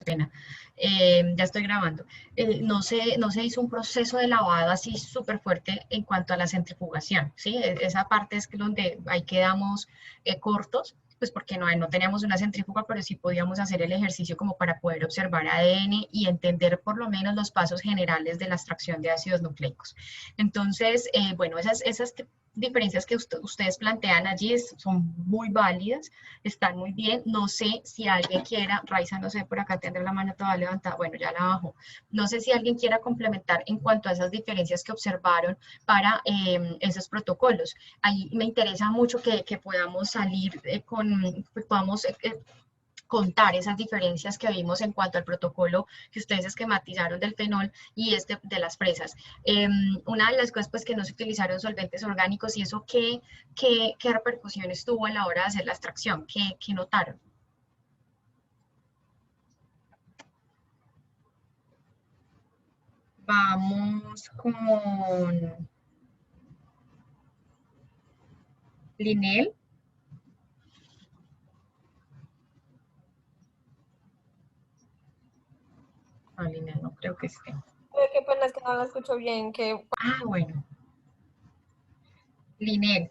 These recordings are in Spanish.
pena. Ya estoy grabando. No se hizo un proceso de lavado así súper fuerte en cuanto a la centrifugación, ¿sí? Esa parte es donde ahí quedamos cortos, pues porque no teníamos una centrífuga, pero sí podíamos hacer el ejercicio como para poder observar ADN y entender por lo menos los pasos generales de la extracción de ácidos nucleicos. Entonces, bueno, esas diferencias que ustedes plantean allí son muy válidas, están muy bien. No sé si alguien quiera, Raiza, no sé, por acá tendrá la mano toda levantada, bueno, ya la bajo. No sé si alguien quiera complementar en cuanto a esas diferencias que observaron para esos protocolos. Ahí me interesa mucho que podamos salir podamos contar esas diferencias que vimos en cuanto al protocolo que ustedes esquematizaron del fenol y este de las fresas. Una de las cosas pues que no se utilizaron solventes orgánicos y eso qué repercusiones tuvo a la hora de hacer la extracción, qué notaron. Vamos con Linel. Linel no creo que esté. Qué pena, es que no la escucho bien. Bueno. Linel,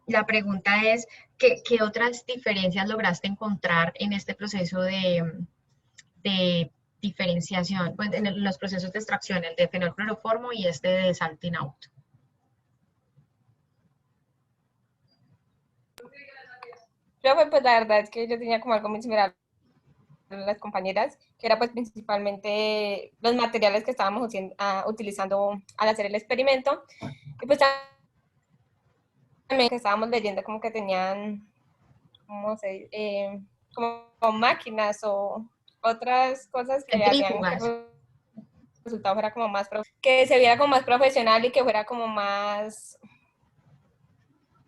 la pregunta es, ¿qué otras diferencias lograste encontrar en este proceso de diferenciación, pues en los procesos de extracción, el de fenolcloroformo y este de salting out? Pues la verdad es que yo tenía como algo muy similar a las compañeras, que era pues principalmente los materiales que estábamos utilizando al hacer el experimento. Y pues también que estábamos leyendo como que tenían, ¿cómo se dice? Como máquinas o otras cosas que hacían que el resultado fuera como más, que se viera como más profesional y que fuera como más...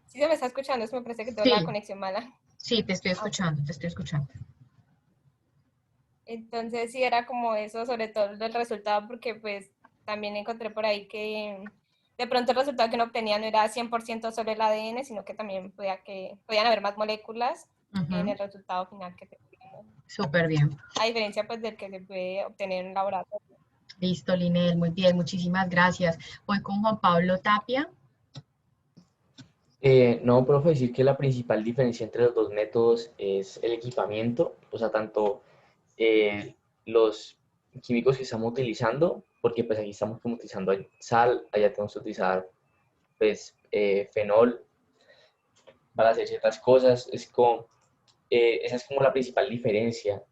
¿Sí se me está escuchando? Eso me parece que tengo la conexión mala. Sí, te estoy escuchando, te estoy escuchando. Entonces sí era como eso, sobre todo el resultado, porque pues también encontré por ahí que de pronto el resultado que uno obtenía no era 100% solo el ADN, sino que también podían haber más moléculas en el resultado final que teníamos. Súper bien. A diferencia pues del que se puede obtener en un laboratorio. Listo, Linel, muy bien, muchísimas gracias. Voy con Juan Pablo Tapia. No, profe, decir que la principal diferencia entre los dos métodos es el equipamiento, o sea, tanto los químicos que estamos utilizando, porque pues aquí estamos como utilizando sal, allá tenemos que utilizar pues fenol para hacer ciertas cosas, esa es como la principal diferencia.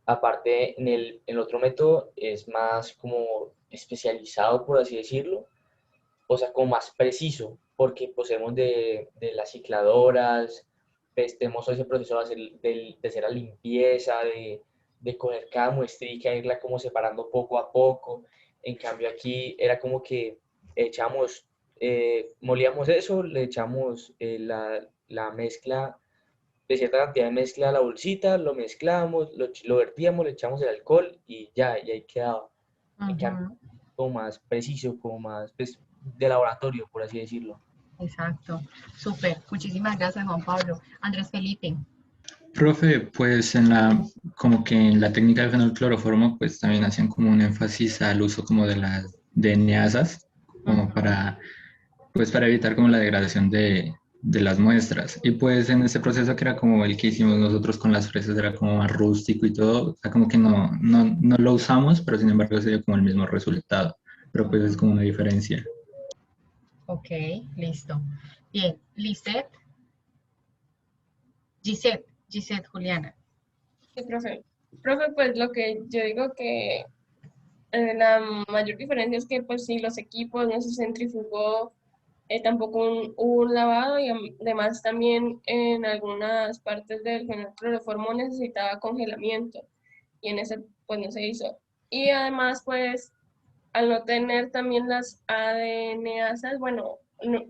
Aparte, en el otro método es más como especializado, por así decirlo, o sea, como más preciso, porque poseemos de las cicladoras, pues, tenemos todo ese proceso de hacer la limpieza, de coger cada muestrica, irla como separando poco a poco. En cambio aquí era como que echamos, molíamos eso, le echamos la mezcla, de cierta cantidad de mezcla a la bolsita, lo mezclamos, lo vertíamos, le echamos el alcohol y ya, y ahí quedaba. En cambio, como más preciso, como más pues, de laboratorio, por así decirlo. Exacto, súper. Muchísimas gracias, Juan Pablo. Andrés Felipe. Profe, pues como que en la técnica de fenolcloroformo, pues también hacían como un énfasis al uso como de las DNasas, como pues para evitar como la degradación de las muestras. Y pues en ese proceso que era como el que hicimos nosotros con las fresas, era como más rústico y todo, o sea, como que no lo usamos, pero sin embargo sería como el mismo resultado, pero pues es como una diferencia. Ok, listo. Bien, Lisette. Gisette, Juliana. Sí, profe. Profe, pues lo que yo digo que la mayor diferencia es que pues sí, los equipos no se centrifugó, tampoco hubo un lavado y además también en algunas partes del cloroformo necesitaba congelamiento y en ese pues no se hizo. Y además pues al no tener también las ADNasas, bueno,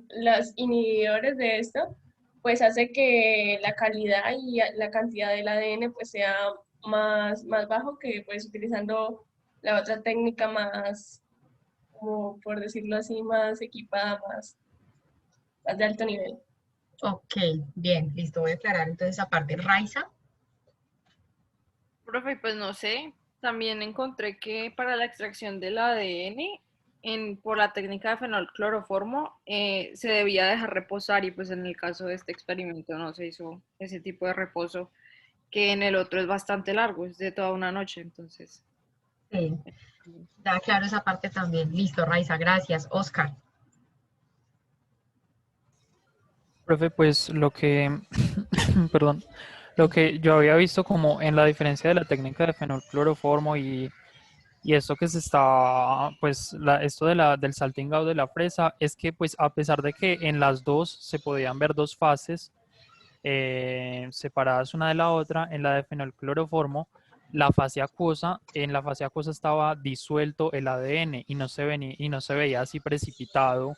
las inhibidores de esto, pues hace que la calidad y la cantidad del ADN pues sea más bajo que pues utilizando la otra técnica más, como por decirlo así, más equipada, más de alto nivel. Ok, bien, listo, voy a aclarar entonces aparte. Raiza. Profe, pues no sé, también encontré que para la extracción del ADN por la técnica de fenolcloroformo se debía dejar reposar y pues en el caso de este experimento no se hizo ese tipo de reposo, que en el otro es bastante largo, es de toda una noche, entonces. Sí, da claro esa parte también. Listo, Raiza, gracias. Oscar. Profe, pues lo que, perdón, lo que yo había visto como en la diferencia de la técnica de fenolcloroformo y esto que se está, pues esto del salting out de la fresa, es que pues a pesar de que en las dos se podían ver dos fases separadas una de la otra, en la de fenolcloroformo, en la fase acuosa estaba disuelto el ADN y y no se veía así precipitado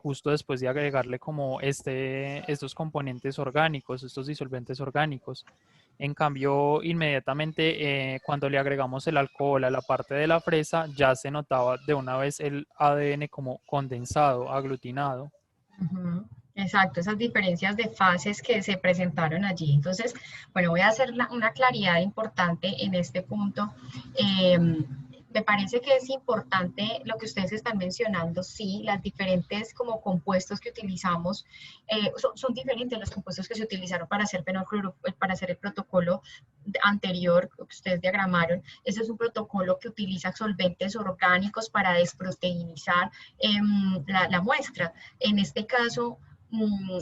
justo después de agregarle como estos componentes orgánicos, estos disolventes orgánicos. En cambio, inmediatamente cuando le agregamos el alcohol a la parte de la fresa, ya se notaba de una vez el ADN como condensado, aglutinado. Ujú. Exacto, esas diferencias de fases que se presentaron allí. Entonces, bueno, voy a hacer una claridad importante en este punto. Me parece que es importante lo que ustedes están mencionando, sí, las diferentes como compuestos que utilizamos, son diferentes los compuestos que se utilizaron para hacer para hacer el protocolo anterior que ustedes diagramaron. Ese es un protocolo que utiliza solventes orgánicos para desproteinizar la muestra. En este caso,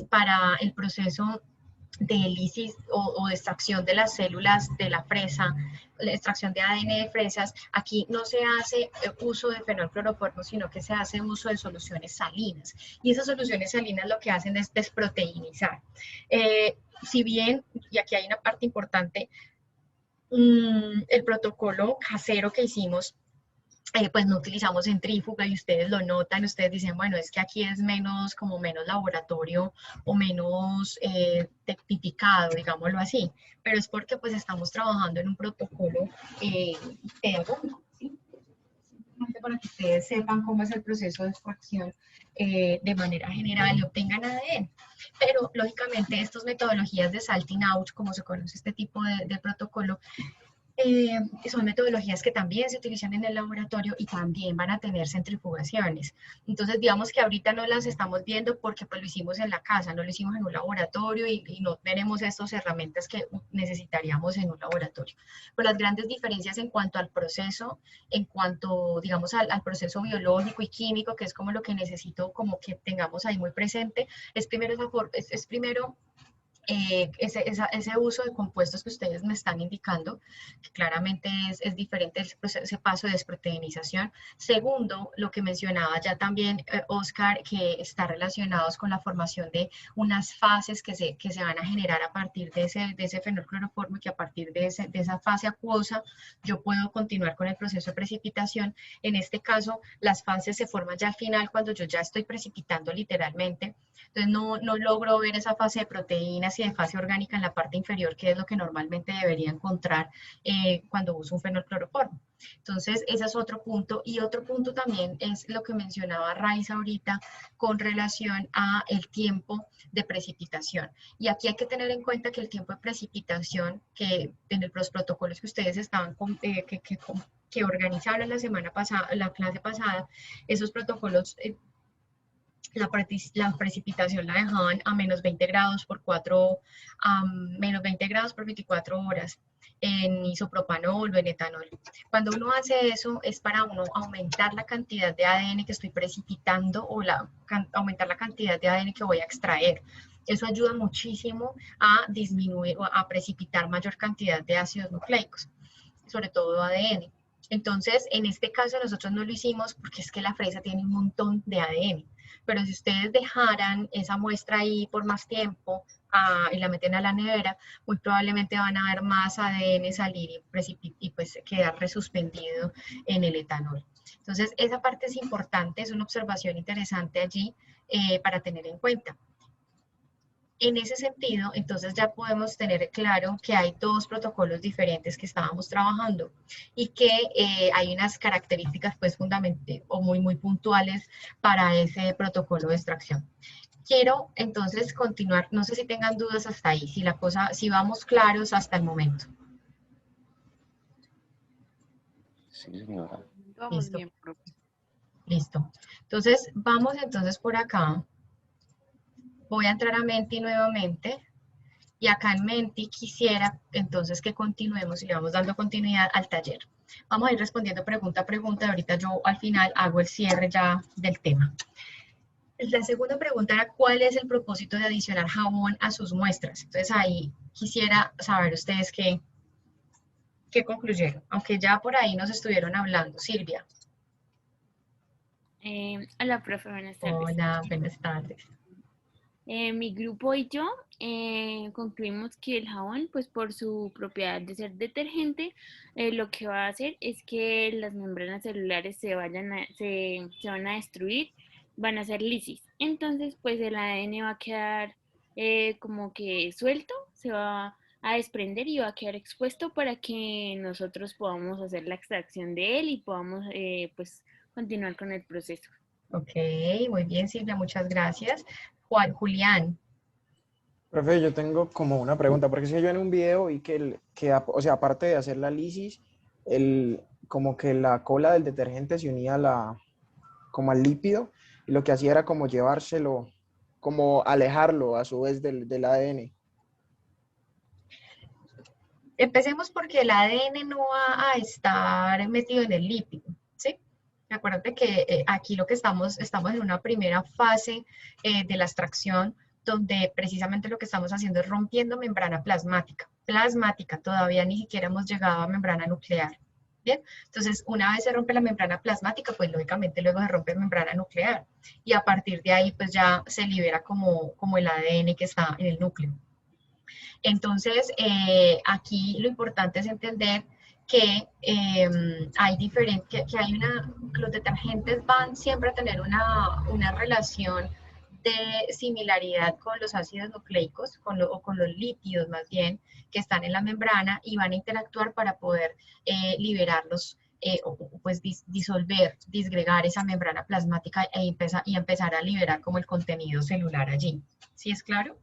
para el proceso de ELISIS o de extracción de las células de la fresa, la extracción de ADN de fresas, aquí no se hace uso de fenolcloroformo, sino que se hace uso de soluciones salinas. Y esas soluciones salinas lo que hacen es desproteinizar. Si bien, y aquí hay una parte importante, el protocolo casero que hicimos pues no utilizamos centrífuga y ustedes lo notan, ustedes dicen, bueno, es que aquí es menos, como menos laboratorio o menos tipificado, digámoslo así, pero es porque pues estamos trabajando en un protocolo pedagógico, ¿sí? Para que ustedes sepan cómo es el proceso de extracción de manera general y obtengan ADN. Pero lógicamente estas metodologías de salting out, como se conoce este tipo de protocolo, son metodologías que también se utilizan en el laboratorio y también van a tener centrifugaciones. Entonces, digamos que ahorita no las estamos viendo porque pues lo hicimos en la casa, no lo hicimos en un laboratorio y no tenemos estas herramientas que necesitaríamos en un laboratorio. Pero las grandes diferencias en cuanto al proceso, en cuanto, digamos, al proceso biológico y químico, que es como lo que necesito como que tengamos ahí muy presente, es primero, es primero ese uso de compuestos que ustedes me están indicando, que claramente es diferente ese paso de desproteinización. Segundo, lo que mencionaba ya también Oscar, que está relacionados con la formación de unas fases que se van a generar a partir de ese fenolcloroformo, que a partir de esa fase acuosa yo puedo continuar con el proceso de precipitación. En este caso, las fases se forman ya al final cuando yo ya estoy precipitando literalmente. Entonces no logro ver esa fase de proteínas y de fase orgánica en la parte inferior, que es lo que normalmente debería encontrar cuando uso un fenolcloroformo. Entonces, ese es otro punto. Y otro punto también es lo que mencionaba Raiza ahorita con relación a el tiempo de precipitación. Y aquí hay que tener en cuenta que el tiempo de precipitación, que en los protocolos que ustedes estaban que organizaron la semana pasada, la clase pasada, esos protocolos la precipitación la dejaban a menos 20 grados por menos 20 grados por 24 horas en isopropanol o en etanol. Cuando uno hace eso es para uno aumentar la cantidad de ADN que estoy precipitando o aumentar la cantidad de ADN que voy a extraer. Eso ayuda muchísimo a disminuir o a precipitar mayor cantidad de ácidos nucleicos, sobre todo ADN. Entonces, en este caso nosotros no lo hicimos porque es que la fresa tiene un montón de ADN. Pero si ustedes dejaran esa muestra ahí por más tiempo y la meten a la nevera, muy probablemente van a ver más ADN salir y pues quedar resuspendido en el etanol. Entonces, esa parte es importante, es una observación interesante allí para tener en cuenta. En ese sentido, entonces ya podemos tener claro que hay dos protocolos diferentes que estábamos trabajando y que hay unas características pues fundamentales o muy puntuales para ese protocolo de extracción. Quiero entonces continuar, no sé si tengan dudas hasta ahí, si vamos claros hasta el momento. Sí, señora. Vamos Listo. bien, profe. Listo. Entonces, vamos entonces por acá. Voy a entrar a Menti nuevamente. Y acá en Menti quisiera entonces que continuemos y le vamos dando continuidad al taller. Vamos a ir respondiendo pregunta a pregunta y ahorita yo al final hago el cierre ya del tema. La segunda pregunta era, ¿cuál es el propósito de adicionar jabón a sus muestras? Entonces ahí quisiera saber ustedes qué concluyeron, aunque ya por ahí nos estuvieron hablando. Silvia. Hola, profe, buenas tardes. Hola, buenas tardes. Mi grupo y yo concluimos que el jabón, pues por su propiedad de ser detergente, lo que va a hacer es que las membranas celulares se van a destruir, van a ser lisis. Entonces, pues el ADN va a quedar como que suelto, se va a desprender y va a quedar expuesto para que nosotros podamos hacer la extracción de él y podamos pues continuar con el proceso. Ok, muy bien, Silvia, muchas gracias. Julián. Profe, yo tengo como una pregunta, porque si yo en un video vi o sea, aparte de hacer la lisis, como que la cola del detergente se unía como al lípido, y lo que hacía era como llevárselo, como alejarlo a su vez del ADN. Empecemos porque el ADN no va a estar metido en el lípido, ¿sí? Acuérdate que aquí lo que estamos en una primera fase de la extracción, donde precisamente lo que estamos haciendo es rompiendo membrana plasmática. Plasmática, todavía ni siquiera hemos llegado a membrana nuclear. Bien, entonces una vez se rompe la membrana plasmática, pues lógicamente luego se rompe membrana nuclear. Y a partir de ahí, pues ya se libera como el ADN que está en el núcleo. Entonces, aquí lo importante es entender que los detergentes van siempre a tener una relación de similaridad con los ácidos nucleicos, o con los lípidos más bien, que están en la membrana y van a interactuar para poder liberarlos, pues disolver, disgregar esa membrana plasmática y empezar a liberar como el contenido celular allí. ¿Sí es claro?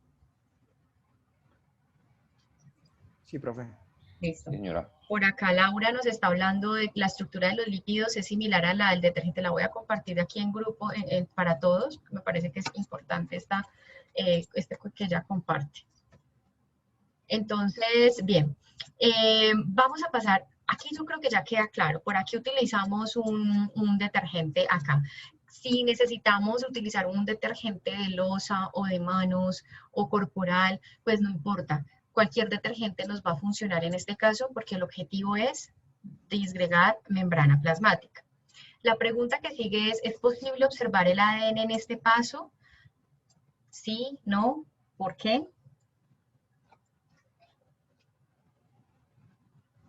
Sí, profe. Listo. Señora. Por acá Laura nos está hablando de que la estructura de los lípidos es similar a la del detergente. La voy a compartir aquí en grupo para todos. Me parece que es importante que ella comparte. Entonces, bien, vamos a pasar. Aquí yo creo que ya queda claro. Por aquí utilizamos un detergente acá. Si necesitamos utilizar un detergente de loza o de manos o corporal, pues no importa. Cualquier detergente nos va a funcionar en este caso porque el objetivo es disgregar membrana plasmática. La pregunta que sigue ¿es posible observar el ADN en este paso? ¿Sí? ¿No? ¿Por qué?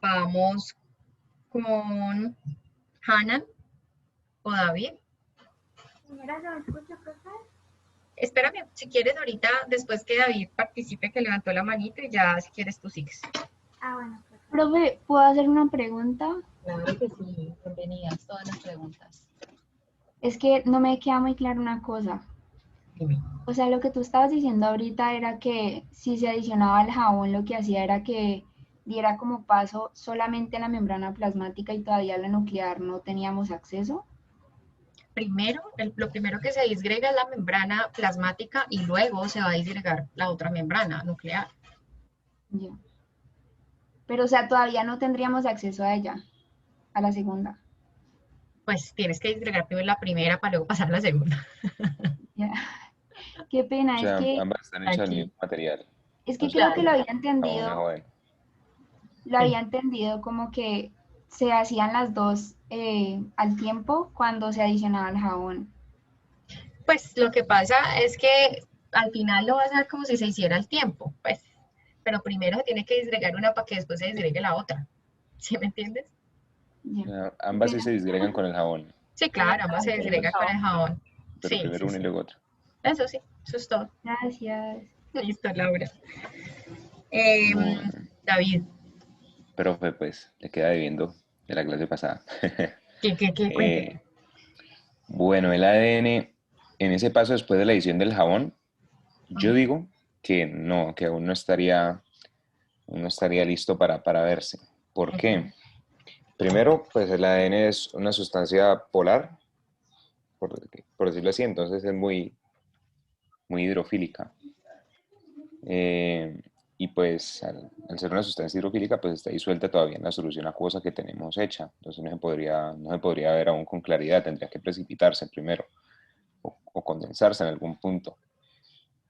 Vamos con Hannah o David. Señora, ¿se me escucha, profe? Espérame, si quieres ahorita, después que David participe, que levantó la manito y ya si quieres tú sigues. Ah, bueno. Profe, ¿puedo hacer una pregunta? Claro que sí, bienvenidas todas las preguntas. Es que no me queda muy clara una cosa. Dime. O sea, lo que tú estabas diciendo ahorita era que si se adicionaba el jabón, lo que hacía era que diera como paso solamente a la membrana plasmática y todavía a la nuclear no teníamos acceso. Primero, lo primero que se disgrega es la membrana plasmática y luego se va a disgregar la otra membrana nuclear. Ya. Pero, o sea, todavía no tendríamos acceso a ella, a la segunda. Pues tienes que disgregar primero la primera para luego pasar a la segunda. Ya. Qué pena, O sea, es que... ambas están hechas del Aquí. mismo material. Es que O creo sea, que lo había jabón entendido. es jabón. Lo había entendido como que se hacían las dos al tiempo cuando se adicionaba el jabón. Pues lo que pasa es que al final lo vas a hacer como si se hiciera al tiempo, pues. Pero primero se tiene que disgregar una para que después se disgregue la otra. ¿Sí me entiendes? Ya. O sea, ambas sí se disgregan con el jabón. Sí, claro, ambas se disgrega con el jabón. Pero Sí, primero sí, uno y sí. luego otro. Eso sí, eso es todo. Gracias. Listo, Laura. Bueno, David, profe, pues le queda debiendo de la clase pasada. ¿qué cuénteme? Bueno, el ADN en ese paso después de la edición del jabón, yo digo que no, que aún no estaría listo para verse. ¿Por qué? Primero, pues el ADN es una sustancia polar, por decirlo así, entonces es muy hidrofílica. Y pues al ser una sustancia hidrofílica, pues está disuelta todavía en la solución acuosa que tenemos hecha. Entonces no se podría ver aún con claridad, tendría que precipitarse primero o condensarse en algún punto.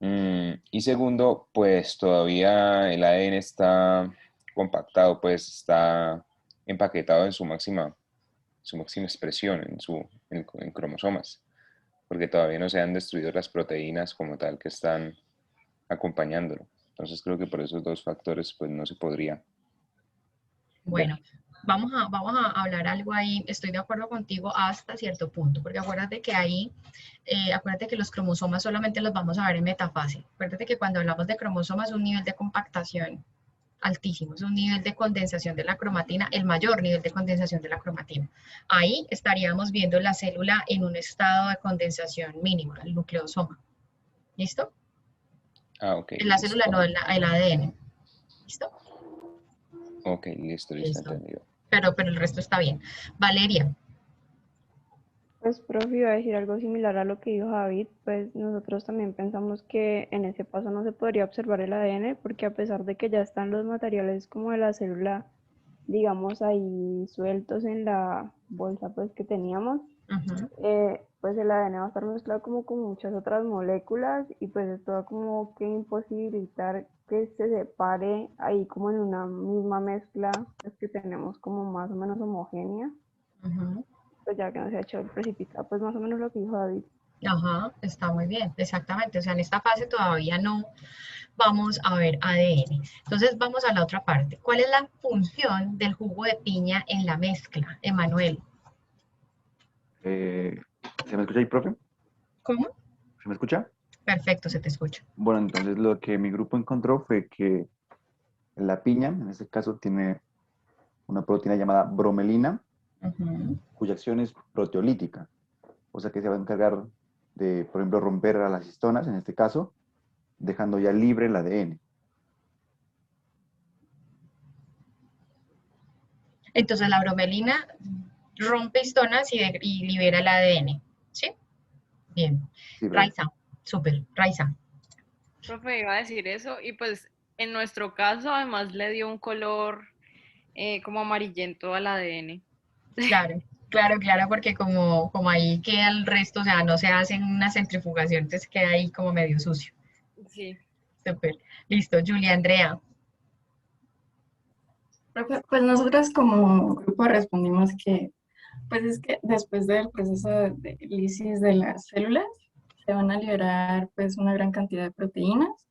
Y segundo, pues todavía el ADN está compactado, pues está empaquetado en su máxima expresión, en cromosomas, porque todavía no se han destruido las proteínas como tal que están acompañándolo. Entonces creo que por esos dos factores pues no se podría Bueno, ver. vamos a hablar algo ahí. Estoy de acuerdo contigo hasta cierto punto, porque acuérdate que ahí, acuérdate que los cromosomas solamente los vamos a ver en metafase. Acuérdate que cuando hablamos de cromosomas es un nivel de compactación altísimo, es un nivel de condensación de la cromatina, el mayor nivel de condensación de la cromatina. Ahí estaríamos viendo la célula en un estado de condensación mínimo, el nucleosoma. ¿Listo? Ah, ok, En la célula, listo. no el ADN. ¿Listo? Ok, listo, Listo. entendido. Pero el resto está bien. Valeria. Pues, profe, iba a decir algo similar a lo que dijo David, pues nosotros también pensamos que en ese paso no se podría observar el ADN, porque a pesar de que ya están los materiales como de la célula, digamos, ahí sueltos en la bolsa pues que teníamos, pues el ADN va a estar mezclado como con muchas otras moléculas y pues esto va como que imposibilitar que se separe ahí como en una misma mezcla pues, que tenemos como más o menos homogénea. Pues ya que no se ha hecho el precipitado, pues más o menos lo que dijo David. Ajá, está muy bien, exactamente. O sea, en esta fase todavía no vamos a ver ADN. Entonces vamos a la otra parte. ¿Cuál es la función del jugo de piña en la mezcla, Emanuel? ¿Se me escucha ahí, profe? ¿Cómo? ¿Se me escucha? Perfecto, se te escucha. Bueno, entonces lo que mi grupo encontró fue que la piña, en este caso, tiene una proteína llamada bromelina, cuya acción es proteolítica. O sea que se va a encargar de, por ejemplo, romper a las histonas, en este caso, dejando ya libre el ADN. Entonces la bromelina rompe histonas y libera el ADN. ¿Sí? Bien. Sí, Raiza, súper. Raiza. Profe, iba a decir eso y pues en nuestro caso además le dio un color como amarillento al ADN. Claro, claro, porque como ahí queda el resto, o sea, no se hace una centrifugación, entonces queda ahí como medio sucio. Sí. Súper. Listo, Julia Andrea. Profe, pues nosotros como grupo respondimos que, pues es que después del proceso de lisis de las células, se van a liberar pues una gran cantidad de proteínas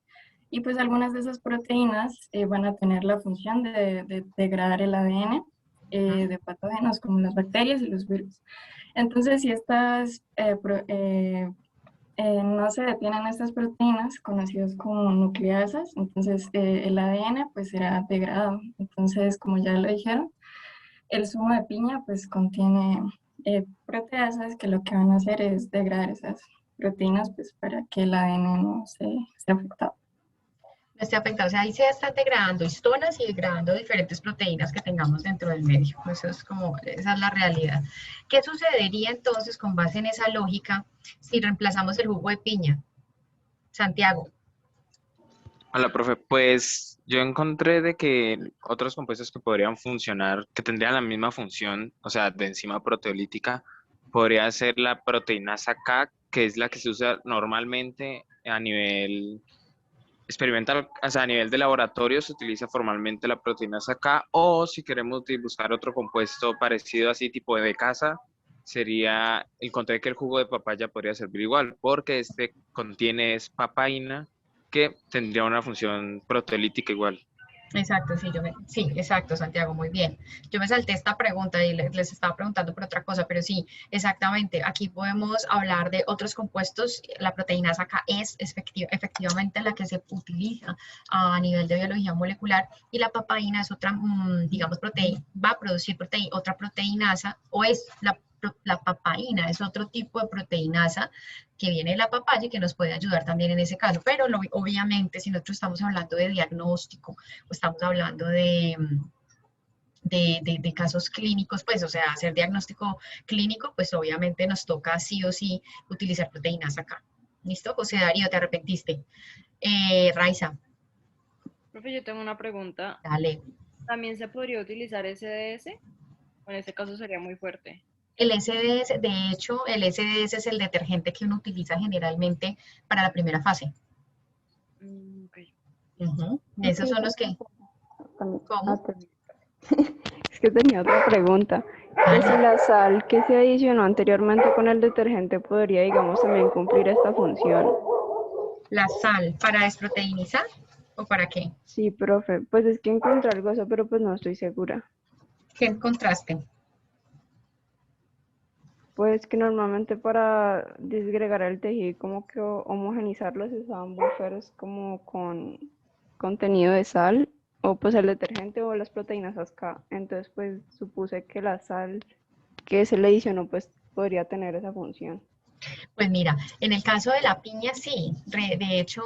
y pues algunas de esas proteínas van a tener la función de degradar el ADN de patógenos como las bacterias y los virus. Entonces, si estas no se detienen estas proteínas conocidas como nucleasas, entonces el ADN pues será degradado. Entonces, como ya lo dijeron, el zumo de piña pues contiene proteasas que lo que van a hacer es degradar esas proteínas pues para que el ADN no esté afectado. No esté afectado, o sea, ahí se están degradando histonas y degradando diferentes proteínas que tengamos dentro del medio. Eso es como, esa es la realidad. ¿Qué sucedería entonces con base en esa lógica si reemplazamos el jugo de piña? Santiago. Hola, profe. Pues yo encontré de que otros compuestos que podrían funcionar, que tendrían la misma función, o sea, de enzima proteolítica, podría ser la proteinasa K, que es la que se usa normalmente a nivel experimental, o sea, a nivel de laboratorio se utiliza formalmente la proteinasa K, o si queremos buscar otro compuesto parecido así, tipo de casa, sería, encontré que el jugo de papaya podría servir igual, porque este contiene papaína, que tendría una función proteolítica igual. Exacto, sí, exacto, Santiago, muy bien. Yo me salté esta pregunta y les estaba preguntando por otra cosa, pero sí, exactamente, aquí podemos hablar de otros compuestos. La proteinasa K es efectivamente la que se utiliza a nivel de biología molecular y la papaína es otra, digamos, va a producir otra proteinasa, o es la papaína, es otro tipo de proteinasa que viene de la papaya y que nos puede ayudar también en ese caso, pero obviamente si nosotros estamos hablando de diagnóstico o estamos hablando de de casos clínicos, pues, o sea, hacer diagnóstico clínico, pues obviamente nos toca sí o sí utilizar proteínas acá. ¿Listo? José Darío, ¿te arrepentiste? Raiza, Profe, yo tengo una pregunta. dale. ¿También se podría utilizar SDS? O en ese caso sería muy fuerte. El SDS, de hecho, el SDS es el detergente que uno utiliza generalmente para la primera fase. Ok. Ujú. Esos son los que... ¿Cómo? Es que tenía otra pregunta. Que si la sal que se adicionó anteriormente con el detergente podría, digamos, también cumplir esta función. ¿La sal para desproteinizar o para qué? Sí, profe. Pues es que encontré algo eso, pero pues no estoy segura. ¿Qué encontraste? Pues que normalmente para disgregar el tejido y como que homogenizarlo se usaban buffers como con contenido de sal o pues el detergente o las proteínas ASCA. Entonces pues supuse que la sal que se le adicionó pues podría tener esa función. Pues mira, en el caso de la piña sí, de hecho,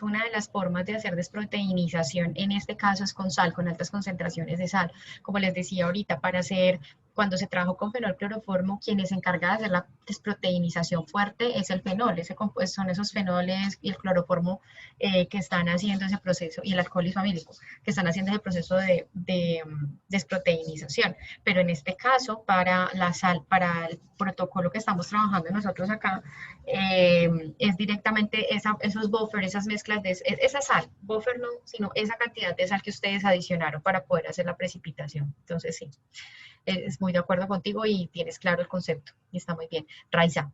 una de las formas de hacer desproteinización en este caso es con sal, con altas concentraciones de sal. Como les decía ahorita, para hacer, cuando se trabajó con fenolcloroformo, quien se encarga de hacer la desproteinización fuerte es el fenol, ese compuesto, son esos fenoles y el cloroformo que están haciendo ese proceso, y el alcohol isofamílico, que están haciendo ese proceso de desproteinización. Pero en este caso, para la sal, para el protocolo que estamos trabajando nosotros acá, es directamente esos buffers, esas mezclas de esa sal, buffer no, sino esa cantidad de sal que ustedes adicionaron para poder hacer la precipitación. Entonces sí, es muy de acuerdo contigo y tienes claro el concepto y está muy bien. Raiza.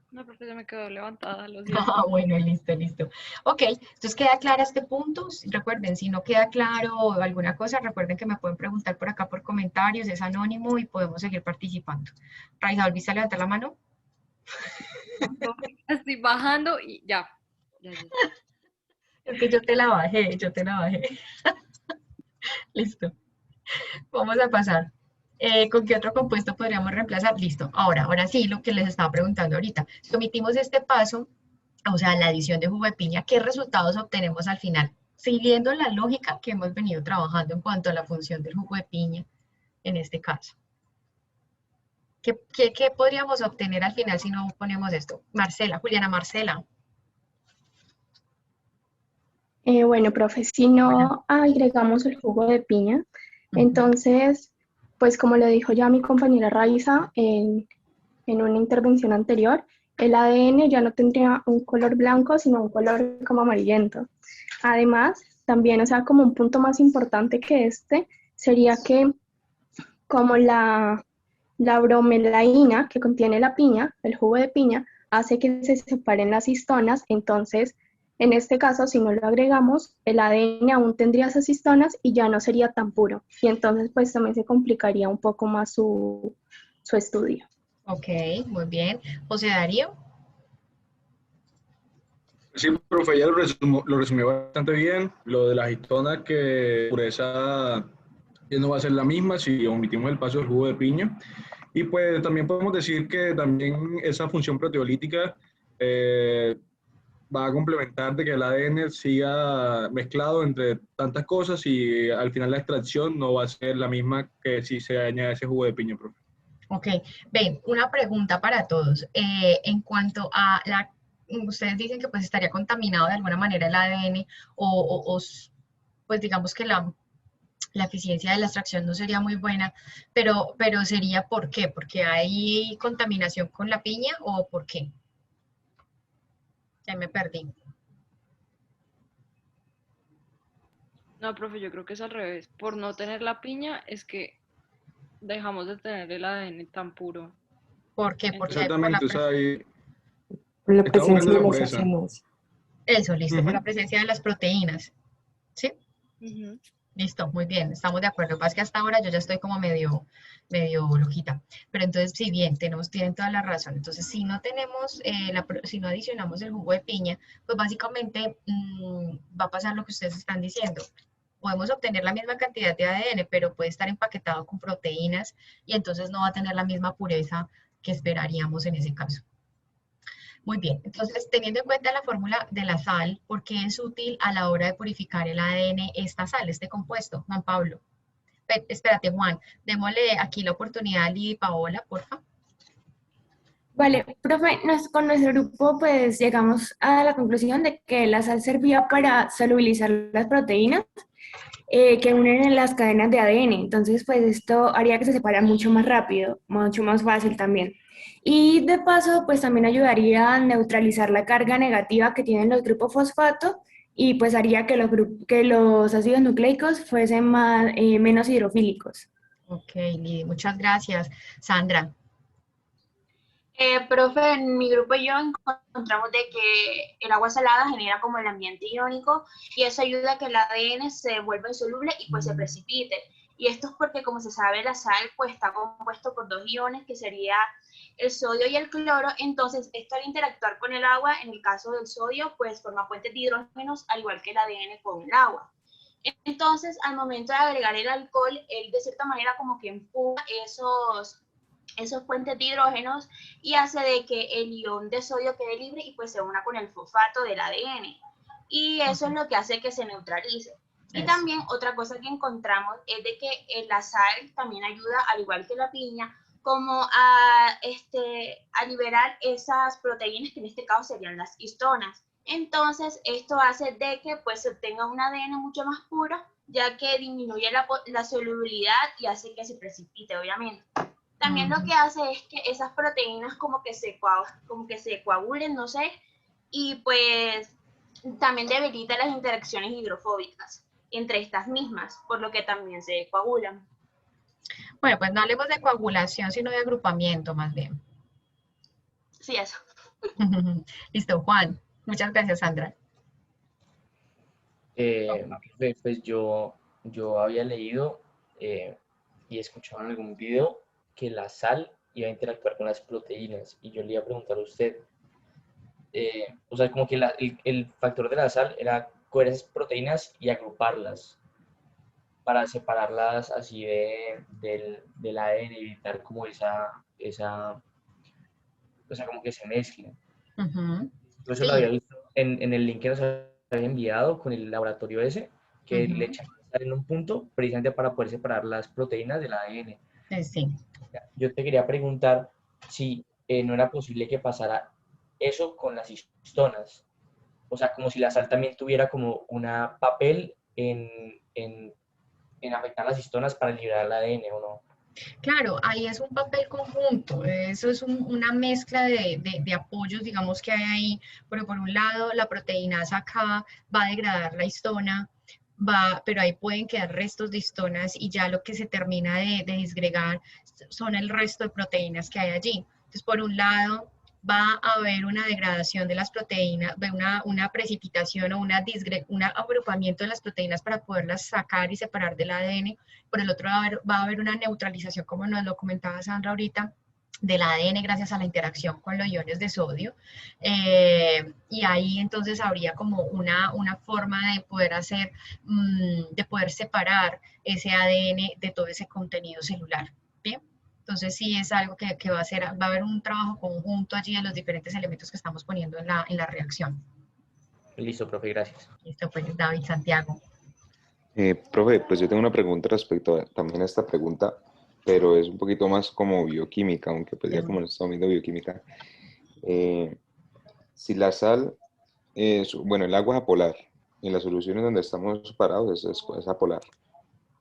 No, profe, se me quedó levantada, lo siento. Ah, bueno, listo, listo. Ok, entonces queda claro este punto. Recuerden, si no queda claro alguna cosa, recuerden que me pueden preguntar por acá por comentarios, es anónimo y podemos seguir participando. Raiza, ¿volviste a levantar la mano? Estoy bajando y ya. Es que yo te la bajé, Listo. Vamos a pasar. ¿Con qué otro compuesto podríamos reemplazar? Listo. Ahora sí, lo que les estaba preguntando ahorita. Si omitimos este paso, o sea, la adición de jugo de piña, ¿qué resultados obtenemos al final? Siguiendo la lógica que hemos venido trabajando en cuanto a la función del jugo de piña en este caso. ¿Qué podríamos obtener al final si no ponemos esto? Marcela, Juliana Marcela. Bueno, profe, si no agregamos el jugo de piña, entonces, pues como lo dijo ya mi compañera Raiza en una intervención anterior, el ADN ya no tendría un color blanco, sino un color como amarillento. Además, también, o sea, como un punto más importante que este, sería que como la bromelaína que contiene la piña, el jugo de piña, hace que se separen las histonas, entonces, en este caso, si no lo agregamos, el ADN aún tendría esas histonas y ya no sería tan puro. Y entonces, pues también se complicaría un poco más su estudio. Ok, muy bien. José Darío. Sí, profe, ya lo resumió bastante bien. Lo de las histonas, que pureza ya no va a ser la misma si omitimos el paso del jugo de piña. Y pues también podemos decir que también esa función proteolítica va a complementar de que el ADN siga mezclado entre tantas cosas y al final la extracción no va a ser la misma que si se añade ese jugo de piña, profe. Ok, ven, una pregunta para todos. En cuanto a ustedes dicen que pues estaría contaminado de alguna manera el ADN pues digamos que la eficiencia de la extracción no sería muy buena, pero sería ¿por qué? ¿Porque hay contaminación con la piña o por qué? Ya me perdí. No, profe, yo creo que es al revés. Por no tener la piña es que dejamos de tener el ADN tan puro. ¿Por qué? Exactamente, o sea, por la estamos presencia buscando de la las pureza. enzimas. Eso, listo, por la presencia de las proteínas. ¿Sí? Listo, muy bien, estamos de acuerdo. Lo que pasa es que hasta ahora yo ya estoy como medio loquita. Pero entonces, sí, bien, tienen toda la razón. Entonces, si no tenemos, si no adicionamos el jugo de piña, pues básicamente va a pasar lo que ustedes están diciendo. Podemos obtener la misma cantidad de ADN, pero puede estar empaquetado con proteínas y entonces no va a tener la misma pureza que esperaríamos en ese caso. Muy bien, entonces teniendo en cuenta la fórmula de la sal, ¿por qué es útil a la hora de purificar el ADN esta sal, este compuesto, Juan Pablo? Espérate, Juan, démosle aquí la oportunidad a Lidia y Paola, porfa. Vale, profe, con nuestro grupo pues llegamos a la conclusión de que la sal servía para solubilizar las proteínas que unen en las cadenas de ADN. Entonces, pues esto haría que se separan mucho más rápido, mucho más fácil también. Y de paso, pues también ayudaría a neutralizar la carga negativa que tienen los grupos fosfato y pues haría que que los ácidos nucleicos fuesen menos hidrofílicos. Ok, Lidia, muchas gracias. Sandra. Profe, en mi grupo y yo encontramos de que el agua salada genera como el ambiente iónico y eso ayuda a que el ADN se vuelva insoluble y pues se precipite. Y esto es porque, como se sabe, la sal pues está compuesto por dos iones, que sería el sodio y el cloro. Entonces, esto al interactuar con el agua, en el caso del sodio, pues forma puentes de hidrógenos, al igual que el ADN con el agua. Entonces, al momento de agregar el alcohol, él de cierta manera como que empuja esos puentes de hidrógenos y hace de que el ion de sodio quede libre y pues se una con el fosfato del ADN. Y eso es lo que hace que se neutralice. Y también otra cosa que encontramos es de que la sal también ayuda, al igual que la piña, como a liberar esas proteínas que en este caso serían las histonas. Entonces esto hace de que pues se obtenga un ADN mucho más puro, ya que disminuye la solubilidad y hace que se precipite, obviamente. También lo que hace es que esas proteínas como que se coagulen, no sé, y pues también debilita las interacciones hidrofóbicas entre estas mismas, por lo que también se coagulan. Bueno, pues no hablemos de coagulación, sino de agrupamiento más bien. Sí, eso. Listo, Juan. Muchas gracias, Sandra. Pues yo había leído y escuchado en algún video que la sal iba a interactuar con las proteínas y yo le iba a preguntar a usted, o sea, como que el factor de la sal era coger esas proteínas y agruparlas para separarlas así del ADN y evitar como o sea, como que se mezclen. Eso lo había visto en el link que nos había enviado con el laboratorio ese, que le echan sal en un punto precisamente para poder separar las proteínas del ADN. Sí. Yo te quería preguntar si no era posible que pasara eso con las histonas. O sea, como si la sal también tuviera como un papel en afectar las histonas para liberar el ADN, ¿o no? Claro, ahí es un papel conjunto, eso es una mezcla de apoyos, digamos, que hay ahí, pero por un lado la proteínasa acá va a degradar la histona, pero ahí pueden quedar restos de histonas y ya lo que se termina de disgregar son el resto de proteínas que hay allí. Entonces, por un lado va a haber una degradación de las proteínas, una precipitación o un agrupamiento de las proteínas para poderlas sacar y separar del ADN. Por el otro va a haber una neutralización, como nos lo comentaba Sandra ahorita, del ADN gracias a la interacción con los iones de sodio. Y ahí entonces habría como una forma de poder de poder separar ese ADN de todo ese contenido celular. ¿Bien? Entonces sí es algo que va a haber un trabajo conjunto allí de los diferentes elementos que estamos poniendo en la reacción. Listo, profe, gracias. Listo, pues David, Santiago. Profe, pues yo tengo una pregunta respecto también a esta pregunta, pero es un poquito más como bioquímica, aunque pues ya como nos estamos viendo bioquímica. Si la sal, bueno, el agua es apolar, y en las soluciones donde estamos parados es apolar.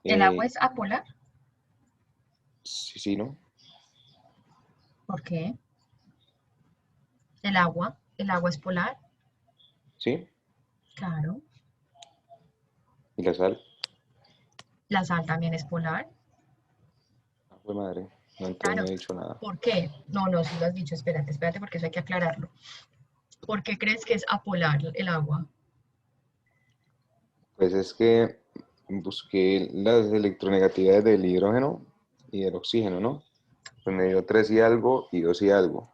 ¿El agua es apolar? Sí, ¿no? ¿Por qué? ¿El agua es polar? Sí. Claro. ¿Y la sal? ¿La sal también es polar? Ah, pues madre, no, Claro. no he dicho nada. ¿Por qué? No, sí lo has dicho, espérate, porque eso hay que aclararlo. ¿Por qué crees que es apolar el agua? Pues es que busqué las electronegatividades del hidrógeno y del oxígeno, ¿no? Pues me dio 3 y algo y 2 y algo.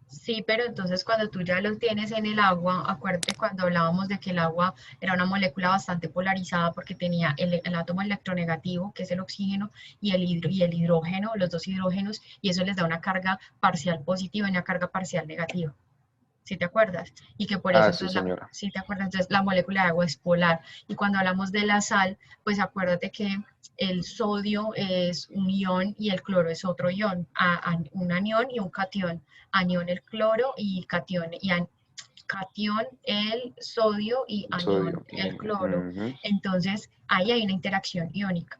Sí, pero entonces cuando tú ya lo tienes en el agua, acuérdate cuando hablábamos de que el agua era una molécula bastante polarizada porque tenía el átomo electronegativo, que es el oxígeno, y el hidrógeno, los dos hidrógenos, y eso les da una carga parcial positiva y una carga parcial negativa. ¿Sí te acuerdas? Y que por eso, Sí, entonces, señora. ¿sí te acuerdas? Entonces, la molécula de agua es polar. Y cuando hablamos de la sal, pues acuérdate que el sodio es un ion y el cloro es otro ion. Un anión y un catión. Anión el cloro y catión, catión el sodio y anión Sodio. el cloro. Ujú. Entonces, ahí hay una interacción iónica.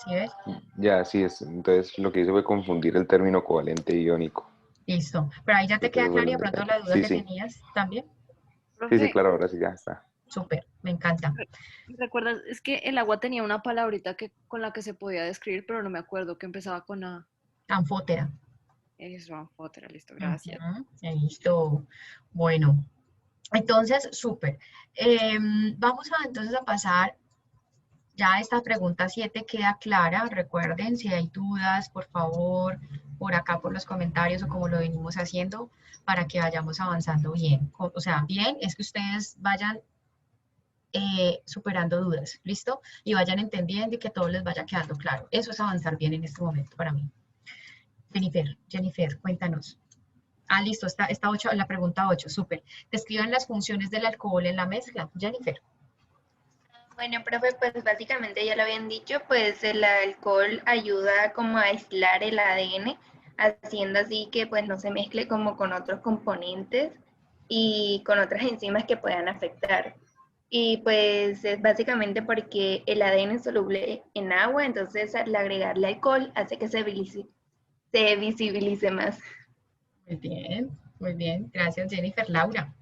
¿Sí ves? Ya, así es. Entonces, lo que hice fue confundir el término covalente iónico. Listo. Pero ahí ya te queda Ese fue claro y el de pronto detalle. la duda Sí, que sí. tenías también. Sí, Profe, claro, ahora sí ya está. Súper, me encanta. ¿recuerdas? Es que el agua tenía una palabrita con la que se podía describir, pero no me acuerdo, que empezaba con A. Anfótera. Eso, anfótera, listo, gracias. Listo. Bueno, entonces, súper. Vamos entonces a pasar, ya esta pregunta 7 queda clara. Recuerden, si hay dudas, por favor, por acá por los comentarios o como lo venimos haciendo, para que vayamos avanzando bien. O sea, bien es que ustedes vayan superando dudas, ¿listo? Y vayan entendiendo y que todo les vaya quedando claro. Eso es avanzar bien en este momento para mí. Jennifer, cuéntanos. Listo, está 8, la pregunta 8, súper. Describan las funciones del alcohol en la mezcla. Jennifer. Bueno, profe, pues básicamente ya lo habían dicho, pues el alcohol ayuda como a aislar el ADN, haciendo así que pues no se mezcle como con otros componentes y con otras enzimas que puedan afectar. Y pues es básicamente porque el ADN es soluble en agua, entonces al agregarle alcohol hace que se visibilice más. Muy bien. Gracias, Jennifer. Laura.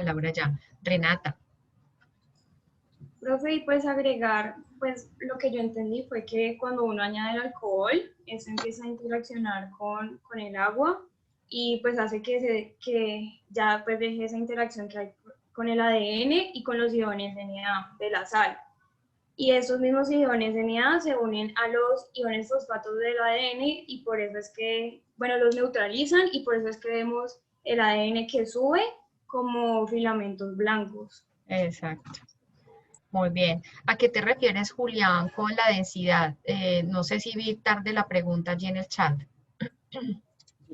Laura ya. Renata. Profe, y pues agregar, pues lo que yo entendí fue que cuando uno añade el alcohol, eso empieza a interaccionar con el agua y pues hace que ya pues deje esa interacción que hay con el ADN y con los iones Na de la sal. Y esos mismos iones Na se unen a los iones fosfatos del ADN y por eso es que, bueno, los neutralizan y por eso es que vemos el ADN que sube como filamentos blancos. Exacto. Muy bien. ¿A qué te refieres, Julián, con la densidad? No sé si vi tarde la pregunta allí en el chat.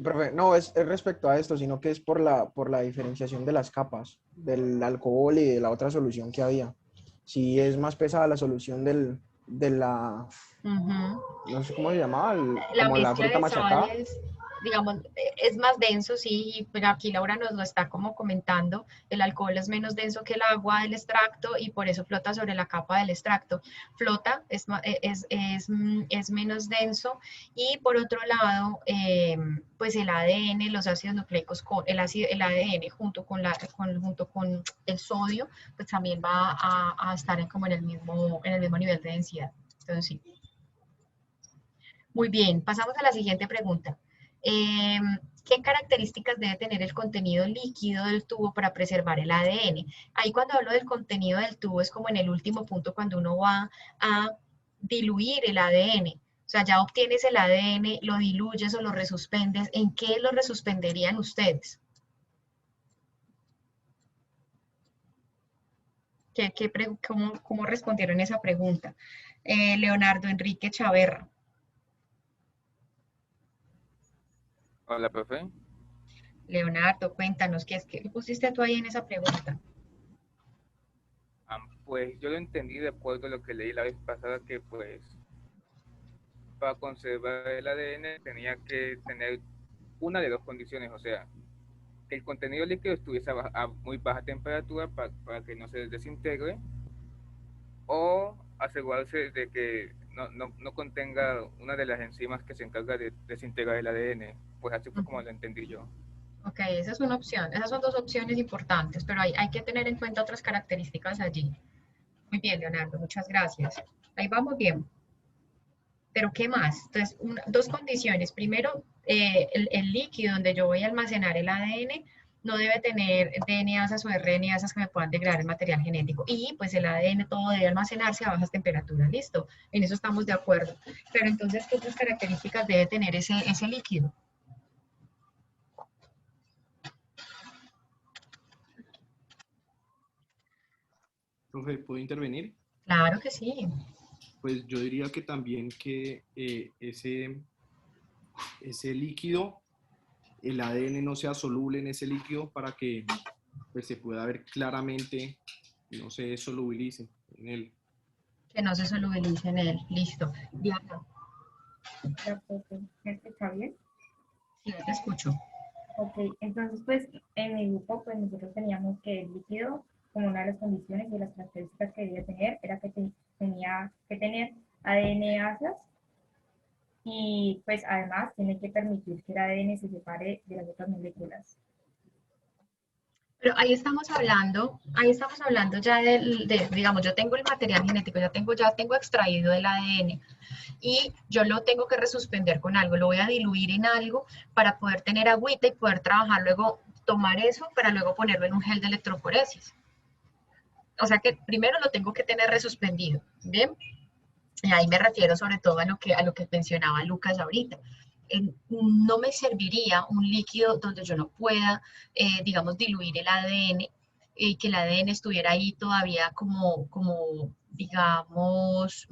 Profe, no, es respecto a esto, sino que es por la diferenciación de las capas del alcohol y de la otra solución que había. Si es más pesada la solución de la, no sé cómo se llamaba, La como la mezcla fruta de machacada. sales, digamos, es más denso, sí, pero aquí Laura nos lo está como comentando. El alcohol es menos denso que el agua del extracto y por eso flota sobre la capa del extracto. Flota, es menos denso y por otro lado, pues el ADN, los ácidos nucleicos, el ADN junto con el sodio, pues también va a estar como en el mismo nivel de densidad. Entonces sí. Muy bien, pasamos a la siguiente pregunta. ¿Qué características debe tener el contenido líquido del tubo para preservar el ADN? Ahí cuando hablo del contenido del tubo es como en el último punto cuando uno va a diluir el ADN. O sea, ya obtienes el ADN, lo diluyes o lo resuspendes. ¿En qué lo resuspenderían ustedes? ¿Cómo respondieron esa pregunta? Leonardo Enrique Chaverra. Hola, profe. Leonardo, cuéntanos, ¿qué pusiste tú ahí en esa pregunta? Pues yo lo entendí de acuerdo a lo que leí la vez pasada, que pues para conservar el ADN tenía que tener una de dos condiciones, o sea, que el contenido líquido estuviese a muy baja temperatura para que no se desintegre, o asegurarse de que no contenga una de las enzimas que se encarga de desintegrar el ADN. Pues así fue como lo entendí yo. Ok, esa es una opción. Esas son dos opciones importantes, pero hay que tener en cuenta otras características allí. Muy bien, Leonardo, muchas gracias. Ahí vamos bien. Pero ¿qué más? Entonces, dos condiciones. Primero, el líquido donde yo voy a almacenar el ADN no debe tener DNAsas o RNAsas que me puedan degradar el material genético. Y pues el ADN todo debe almacenarse a bajas temperaturas. ¿Listo? En eso estamos de acuerdo. Pero entonces, ¿qué otras características debe tener ese líquido? Profe, ¿puedo intervenir? Claro que sí. Pues yo diría que también que ese líquido el ADN no sea soluble en ese líquido para que pues, se pueda ver claramente y no se solubilice en él. Que no se solubilice en él. Listo. Diana. ¿Me escucha bien? Sí, te escucho. Ok, entonces pues en mi grupo pues nosotros teníamos que el líquido, como una de las condiciones y de las características que debía tener, era que tenía que tener ADN asas y pues además tiene que permitir que el ADN se separe de las otras moléculas. Pero ahí estamos hablando ya digamos, yo tengo el material genético, ya tengo extraído el ADN y yo lo tengo que resuspender con algo, lo voy a diluir en algo para poder tener agüita y poder trabajar luego, tomar eso para luego ponerlo en un gel de electroforesis. O sea que primero lo tengo que tener resuspendido, ¿bien? Y ahí me refiero sobre todo a lo que mencionaba Lucas ahorita. No me serviría un líquido donde yo no pueda, digamos, diluir el ADN y que el ADN estuviera ahí todavía como digamos,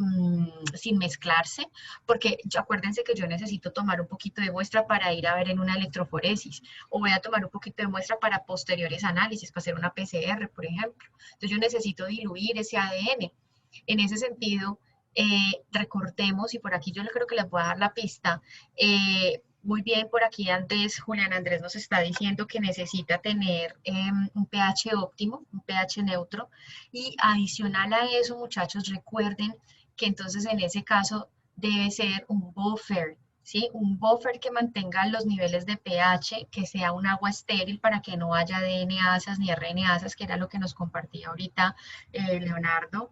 sin mezclarse, porque acuérdense que yo necesito tomar un poquito de muestra para ir a ver en una electroforesis, o voy a tomar un poquito de muestra para posteriores análisis, para hacer una PCR, por ejemplo. Entonces yo necesito diluir ese ADN. En ese sentido, recordemos, y por aquí yo creo que les voy a dar la pista, muy bien, por aquí Julián Andrés nos está diciendo que necesita tener un pH óptimo, un pH neutro, y adicional a eso, muchachos, recuerden que entonces en ese caso debe ser un buffer, ¿sí? Un buffer que mantenga los niveles de pH, que sea un agua estéril para que no haya DNasas ni RNasas, que era lo que nos compartía ahorita Leonardo.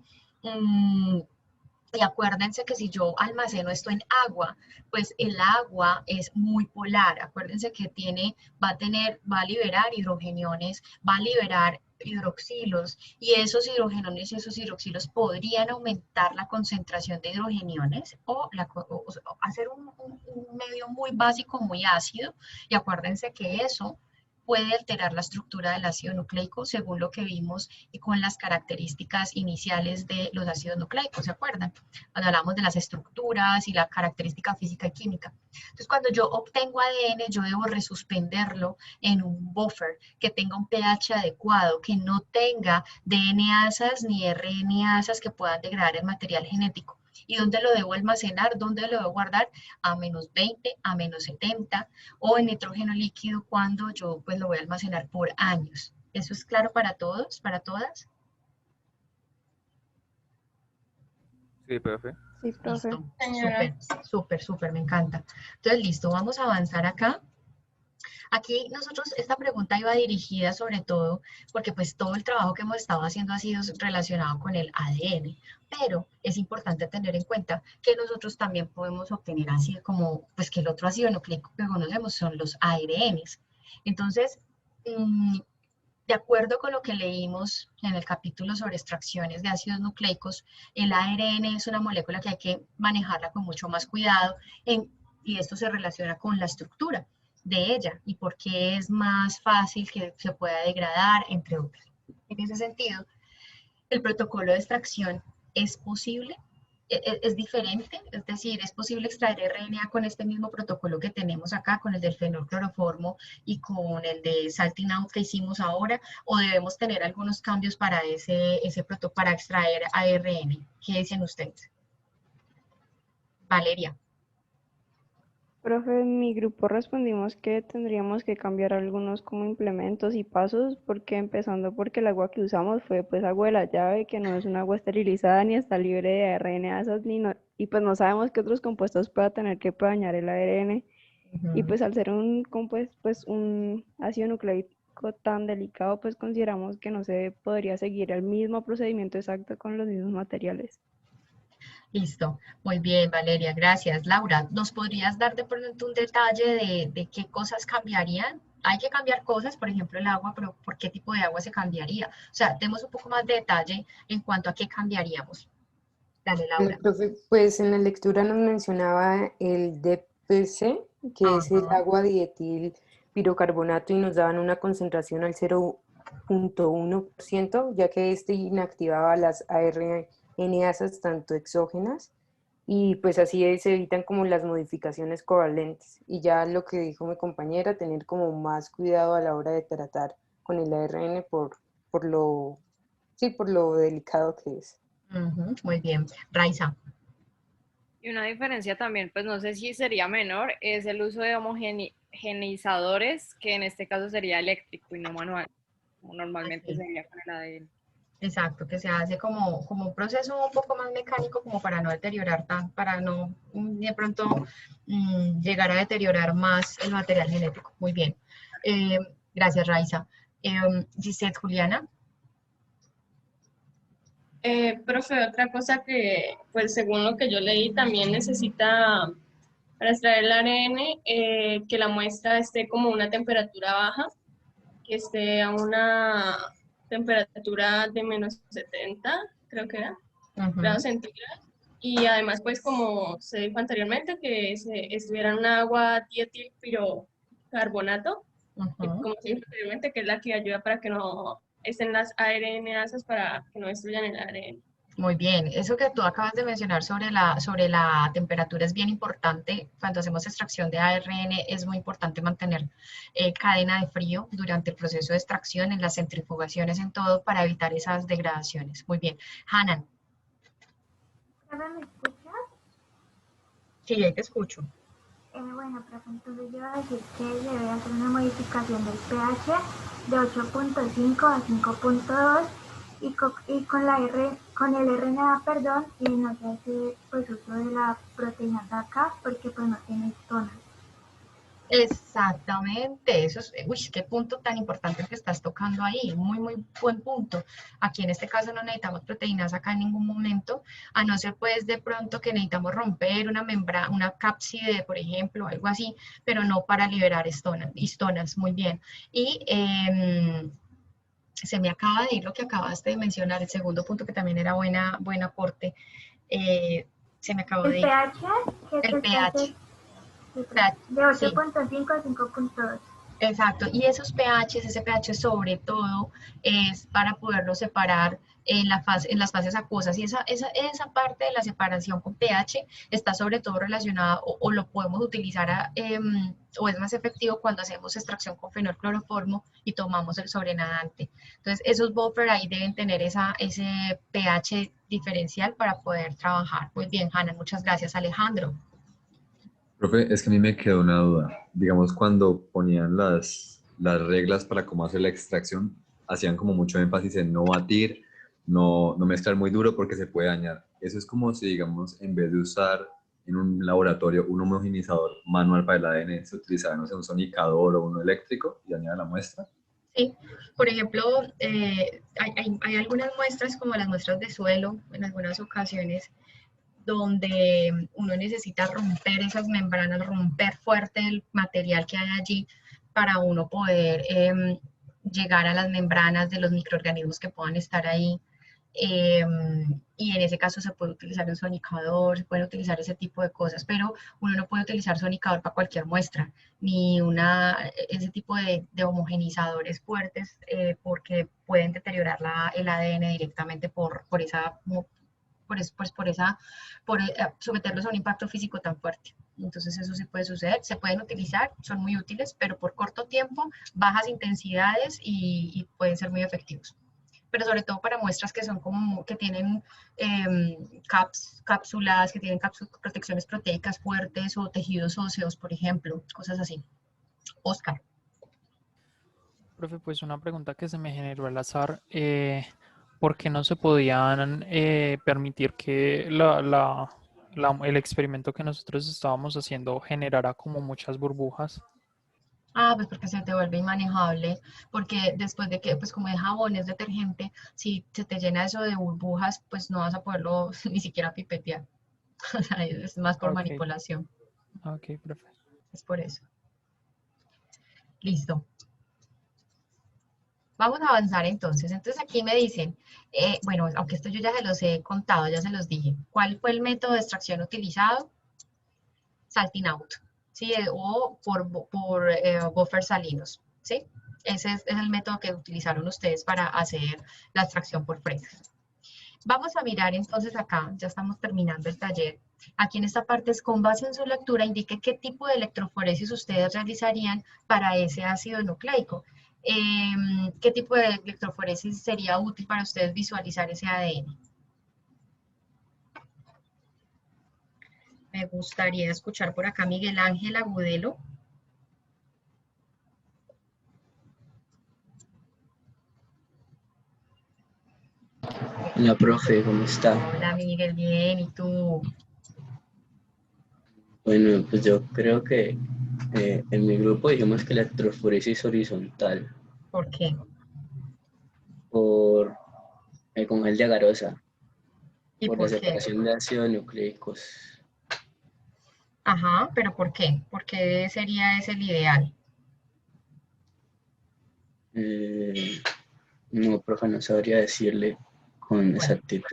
Y acuérdense que si yo almaceno esto en agua, pues el agua es muy polar. Acuérdense que va a liberar hidrogeniones, va a liberar hidroxilos, y esos hidrogeniones y esos hidroxilos podrían aumentar la concentración de hidrogeniones o hacer un medio muy básico, muy ácido, y acuérdense que eso puede alterar la estructura del ácido nucleico según lo que vimos y con las características iniciales de los ácidos nucleicos, ¿se acuerdan? Cuando hablamos de las estructuras y la característica física y química. Entonces, cuando yo obtengo ADN, yo debo resuspenderlo en un buffer que tenga un pH adecuado, que no tenga DNasas ni RNasas que puedan degradar el material genético. ¿Y dónde lo debo almacenar? ¿Dónde lo debo guardar? A -20, a -70 o en nitrógeno líquido cuando yo pues lo voy a almacenar por años. ¿Eso es claro para todos, para todas? Sí, profe. Sí, profe. Súper, súper, me encanta. Entonces, listo, vamos a avanzar acá. Aquí esta pregunta iba dirigida sobre todo porque pues todo el trabajo que hemos estado haciendo ha sido relacionado con el ADN, pero es importante tener en cuenta que nosotros también podemos obtener ácido como, pues que el otro ácido nucleico que conocemos son los ARNs. Entonces, de acuerdo con lo que leímos en el capítulo sobre extracciones de ácidos nucleicos, el ARN es una molécula que hay que manejarla con mucho más cuidado y esto se relaciona con la estructura de ella y por qué es más fácil que se pueda degradar, entre otros. En ese sentido, el protocolo de extracción es posible, es diferente, es decir, es posible extraer RNA con este mismo protocolo que tenemos acá, con el del fenolcloroformo y con el de salting out que hicimos ahora, o debemos tener algunos cambios para ese protocolo para extraer ARN. ¿Qué dicen ustedes? Valeria. Profe, en mi grupo respondimos que tendríamos que cambiar algunos como implementos y pasos, porque empezando porque el agua que usamos fue pues agua de la llave, que no es un agua esterilizada ni está libre de RNasas, y pues no sabemos qué otros compuestos pueda tener que pueda dañar el ARN. Y pues al ser un compuesto, pues un ácido nucleico tan delicado, pues consideramos que no se podría seguir el mismo procedimiento exacto con los mismos materiales. Listo, muy bien, Valeria, gracias. Laura, ¿nos podrías dar de pronto un detalle de qué cosas cambiarían? Hay que cambiar cosas, por ejemplo el agua, pero ¿por qué tipo de agua se cambiaría? O sea, demos un poco más de detalle en cuanto a qué cambiaríamos. Dale, Laura. Profe, pues en la lectura nos mencionaba el DPC, que es el agua dietil pirocarbonato, y nos daban una concentración al 0.1%, ya que este inactivaba las ARNasas tanto exógenas y pues así se evitan como las modificaciones covalentes. Y ya lo que dijo mi compañera, tener como más cuidado a la hora de tratar con el ARN por lo, sí, por lo delicado que es. Muy bien. Raiza. Y una diferencia también, pues no sé si sería menor, es el uso de homogeneizadores, que en este caso sería eléctrico y no manual, como normalmente Así. sería con el ADN. Exacto, que se hace como un proceso un poco más mecánico como para no deteriorar para no de pronto llegar a deteriorar más el material genético. Muy bien. Gracias, Raiza. Gisette, Juliana. Profe, otra cosa que, pues según lo que yo leí, también necesita, para extraer el ARN, que la muestra esté como a una temperatura baja, que esté a una temperatura de menos 70, creo que era, grados centígrados. Y además, pues como se dijo anteriormente, que estuviera en un agua dietilpirocarbonato, como se dijo anteriormente, que es la que ayuda para que no estén las ARNasas para que no destruyan el ARN. Muy bien, eso que tú acabas de mencionar sobre la temperatura es bien importante. Cuando hacemos extracción de ARN es muy importante mantener cadena de frío durante el proceso de extracción, en las centrifugaciones, en todo, para evitar esas degradaciones. Muy bien. Hanan. ¿Me escuchas? Sí, ahí te escucho. Bueno, profe, entonces yo voy a decir que se debe hacer una modificación del pH de 8.5 a 5.2 y con el RNA, perdón, y no se hace pues uso de la proteína DACA porque pues no tiene histonas. Exactamente, eso es, uy, qué punto tan importante el que estás tocando ahí, muy, muy buen punto. Aquí en este caso no necesitamos proteínas acá en ningún momento, a no ser pues de pronto que necesitamos romper una membrana, una cápside, por ejemplo, algo así, pero no para liberar histonas, muy bien. Y se me acaba de ir lo que acabaste de mencionar, el segundo punto que también era buen aporte, se me acabó de ir. El pH. De 8.5 a 5.2. Exacto, y esos pHs, ese pH sobre todo es para poderlo separar en las fases acuosas, y esa parte de la separación con pH está sobre todo relacionada o lo podemos utilizar o es más efectivo cuando hacemos extracción con fenolcloroformo y tomamos el sobrenadante. Entonces esos buffer ahí deben tener ese pH diferencial para poder trabajar. Muy bien, Hanna, muchas gracias. Alejandro. Profe, es que a mí me quedó una duda. Digamos, cuando ponían las reglas para cómo hacer la extracción, hacían como mucho énfasis en no batir, no mezclar muy duro porque se puede dañar. Eso es como si, digamos, en vez de usar en un laboratorio un homogenizador manual para el ADN, se utilizaba, no sé, un sonicador o uno eléctrico y dañaba la muestra. Sí, por ejemplo, hay algunas muestras como las muestras de suelo, en algunas ocasiones, donde uno necesita romper esas membranas, romper fuerte el material que hay allí para uno poder llegar a las membranas de los microorganismos que puedan estar ahí. Y en ese caso se puede utilizar un sonicador, se pueden utilizar ese tipo de cosas, pero uno no puede utilizar sonicador para cualquier muestra, ni ese tipo de homogenizadores fuertes, porque pueden deteriorar el ADN directamente por someterlos a un impacto físico tan fuerte. Entonces eso sí puede suceder, se pueden utilizar, son muy útiles, pero por corto tiempo, bajas intensidades y pueden ser muy efectivos. Pero sobre todo para muestras que son que tienen cápsulas, que tienen protecciones proteicas fuertes o tejidos óseos, por ejemplo, cosas así. Oscar. Profe, pues una pregunta que se me generó al azar. ¿Por qué no se podían permitir que el experimento que nosotros estábamos haciendo generara como muchas burbujas? Pues porque se te vuelve inmanejable, porque después de que, pues como es jabón, es detergente, si se te llena eso de burbujas, pues no vas a poderlo ni siquiera pipetear. O sea, es más por manipulación. Ok, profe. Es por eso. Listo. Vamos a avanzar entonces. Entonces aquí me dicen, bueno, aunque esto yo ya se los he contado, ya se los dije. ¿Cuál fue el método de extracción utilizado? Salting out, ¿sí? O por buffer salinos, ¿sí? Ese es el método que utilizaron ustedes para hacer la extracción por fresas. Vamos a mirar entonces acá, ya estamos terminando el taller. Aquí en esta parte es con base en su lectura, indique qué tipo de electroforesis ustedes realizarían para ese ácido nucleico. ¿Qué tipo de electroforesis sería útil para ustedes visualizar ese ADN? Me gustaría escuchar por acá Miguel Ángel Agudelo. Hola, profe, ¿cómo está? Hola Miguel, bien, ¿y tú? Bueno, pues yo creo que en mi grupo dijimos que la electroforesis horizontal ¿Por qué? por con gel de agarosa, ¿Y por la por qué? separación de ácidos nucleicos. Ajá, pero ¿por qué? ¿Por qué sería ese el ideal? No, profe, no sabría decirle con Bueno, exactitud.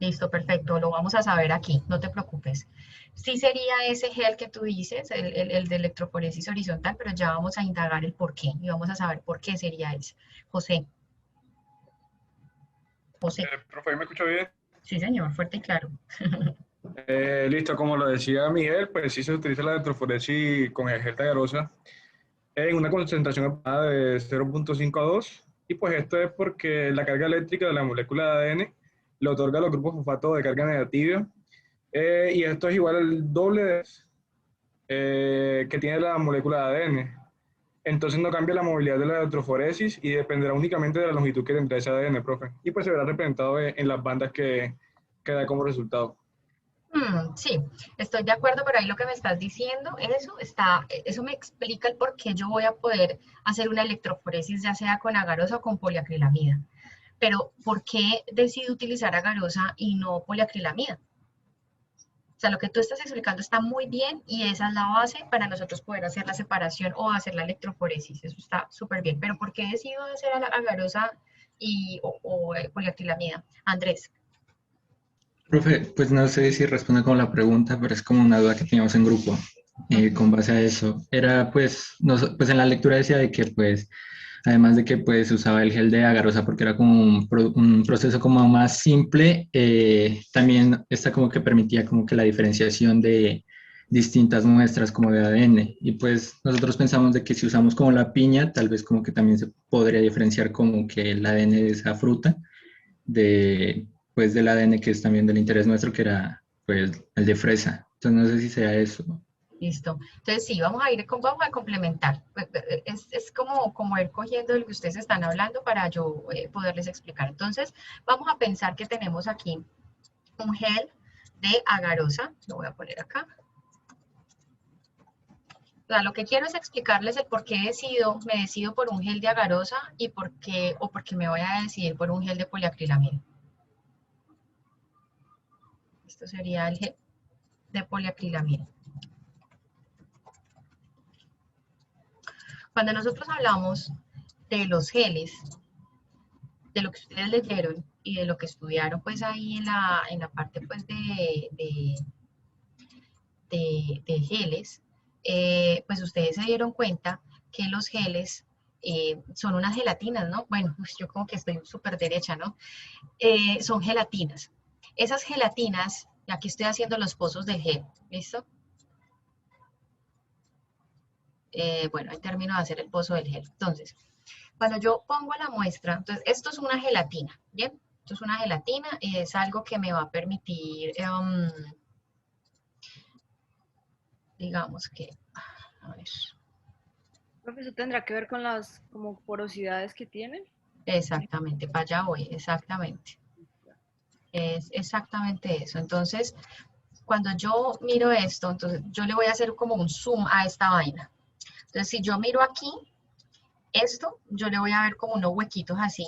listo, perfecto, lo vamos a saber aquí, no te preocupes. Sí sería ese gel que tú dices, el de electroforesis horizontal, pero ya vamos a indagar el por qué y vamos a saber por qué sería ese. José. José. Profe, ¿me escucha bien? Sí, señor, fuerte y claro. Listo, como lo decía Miguel, pues sí se utiliza la electroforesis con el gel de agarosa en una concentración aproximada de 0.5 a 2, y pues esto es porque la carga eléctrica de la molécula de ADN le otorga a los grupos fosfato de carga negativa, y esto es igual al doble que tiene la molécula de ADN. Entonces no cambia la movilidad de la electroforesis y dependerá únicamente de la longitud que tendrá ese ADN, profe. Y pues se verá representado en las bandas que da como resultado. Sí, estoy de acuerdo, pero ahí lo que me estás diciendo, eso me explica el por qué yo voy a poder hacer una electroforesis, ya sea con agarosa o con poliacrilamida. Pero, ¿por qué decido utilizar agarosa y no poliacrilamida? O sea, lo que tú estás explicando está muy bien y esa es la base para nosotros poder hacer la separación o hacer la electroforesis. Eso está súper bien. Pero, ¿por qué decido hacer agarosa o poliacrilamida? Andrés. Profe, pues no sé si responde con la pregunta, pero es como una duda que teníamos en grupo con base a eso. Era pues, pues en la lectura decía de que pues, además de que pues usaba el gel de agarosa porque era como un proceso como más simple, también está como que permitía como que la diferenciación de distintas muestras como de ADN. Y pues nosotros pensamos de que si usamos como la piña, tal vez como que también se podría diferenciar como que el ADN de esa fruta pues del ADN que es también del interés nuestro, que era pues el de fresa. Entonces no sé si sea eso. Listo. Entonces sí, vamos a complementar. Es como ir cogiendo lo que ustedes están hablando para yo poderles explicar. Entonces vamos a pensar que tenemos aquí un gel de agarosa. Lo voy a poner acá. O sea, lo que quiero es explicarles el por qué me decido por un gel de agarosa y por qué me voy a decidir por un gel de poliacrilamida. Esto sería el gel de poliacrilamida. Cuando nosotros hablamos de los geles, de lo que ustedes leyeron y de lo que estudiaron pues ahí en la parte pues de geles, pues ustedes se dieron cuenta que los geles son unas gelatinas, ¿no? Bueno, yo como que estoy súper derecha, ¿no? Son gelatinas. Esas gelatinas, aquí estoy haciendo los pozos del gel, ¿listo? Bueno, ahí termino de hacer el pozo del gel. Entonces, cuando yo pongo la muestra, entonces esto es una gelatina, ¿bien? Esto es una gelatina y es algo que me va a permitir, digamos que, a ver. ¿Eso tendrá que ver con las como porosidades que tienen? Exactamente, para allá voy, exactamente. Es exactamente eso. Entonces, cuando yo miro esto, entonces yo le voy a hacer como un zoom a esta vaina. Entonces, si yo miro aquí, esto, yo le voy a ver como unos huequitos así,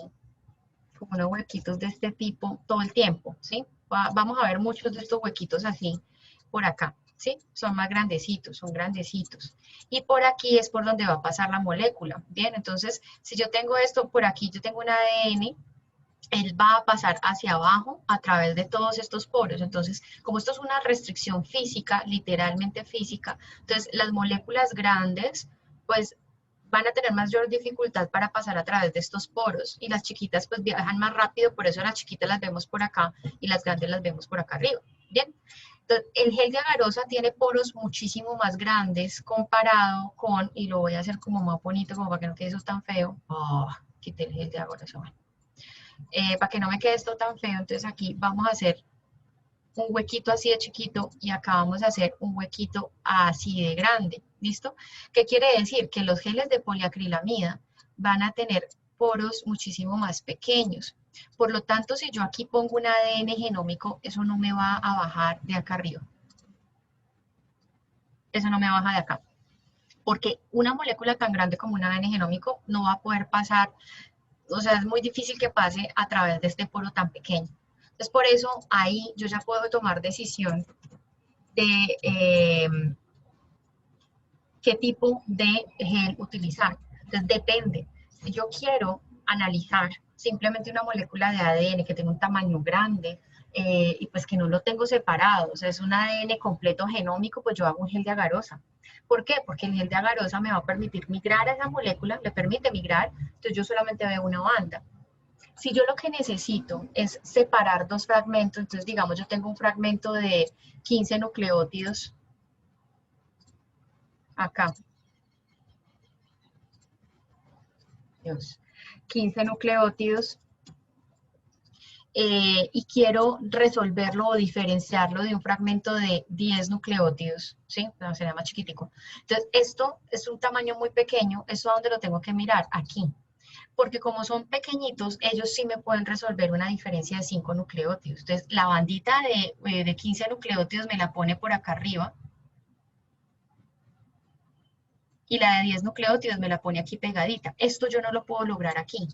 como unos huequitos de este tipo todo el tiempo, ¿sí? Vamos a ver muchos de estos huequitos así por acá, ¿sí? Son más grandecitos, son grandecitos. Y por aquí es por donde va a pasar la molécula, ¿bien? Entonces, si yo tengo esto por aquí, yo tengo un ADN, él va a pasar hacia abajo a través de todos estos poros. Entonces, como esto es una restricción física, literalmente física, entonces las moléculas grandes, pues van a tener mayor dificultad para pasar a través de estos poros y las chiquitas pues viajan más rápido, por eso las chiquitas las vemos por acá y las grandes las vemos por acá arriba. Bien, entonces el gel de agarosa tiene poros muchísimo más grandes comparado con, y lo voy a hacer como más bonito, como para que no quede eso tan feo. Quité el gel de agarosa, bueno. Para que no me quede esto tan feo, entonces aquí vamos a hacer un huequito así de chiquito y acá vamos a hacer un huequito así de grande, ¿listo? ¿Qué quiere decir? Que los geles de poliacrilamida van a tener poros muchísimo más pequeños. Por lo tanto, si yo aquí pongo un ADN genómico, eso no me va a bajar de acá arriba. Eso no me baja de acá. Porque una molécula tan grande como un ADN genómico no va a poder pasar, o sea, es muy difícil que pase a través de este poro tan pequeño. Entonces, por eso ahí yo ya puedo tomar decisión de qué tipo de gel utilizar. Entonces, depende. Si yo quiero analizar simplemente una molécula de ADN que tenga un tamaño grande y pues que no lo tengo separado, o sea, es un ADN completo genómico, pues yo hago un gel de agarosa. ¿Por qué? Porque el gel de agarosa me va a permitir migrar a esa molécula, le permite migrar, entonces yo solamente veo una banda. Si yo lo que necesito es separar dos fragmentos, entonces digamos yo tengo un fragmento de 15 nucleótidos acá. 15 nucleótidos y quiero resolverlo o diferenciarlo de un fragmento de 10 nucleótidos, ¿sí? No, sería más chiquitico. Entonces, esto es un tamaño muy pequeño, ¿esto a dónde lo tengo que mirar? Aquí. Porque como son pequeñitos, ellos sí me pueden resolver una diferencia de 5 nucleótidos. Entonces, la bandita de 15 nucleótidos me la pone por acá arriba. Y la de 10 nucleótidos me la pone aquí pegadita. Esto yo no lo puedo lograr aquí.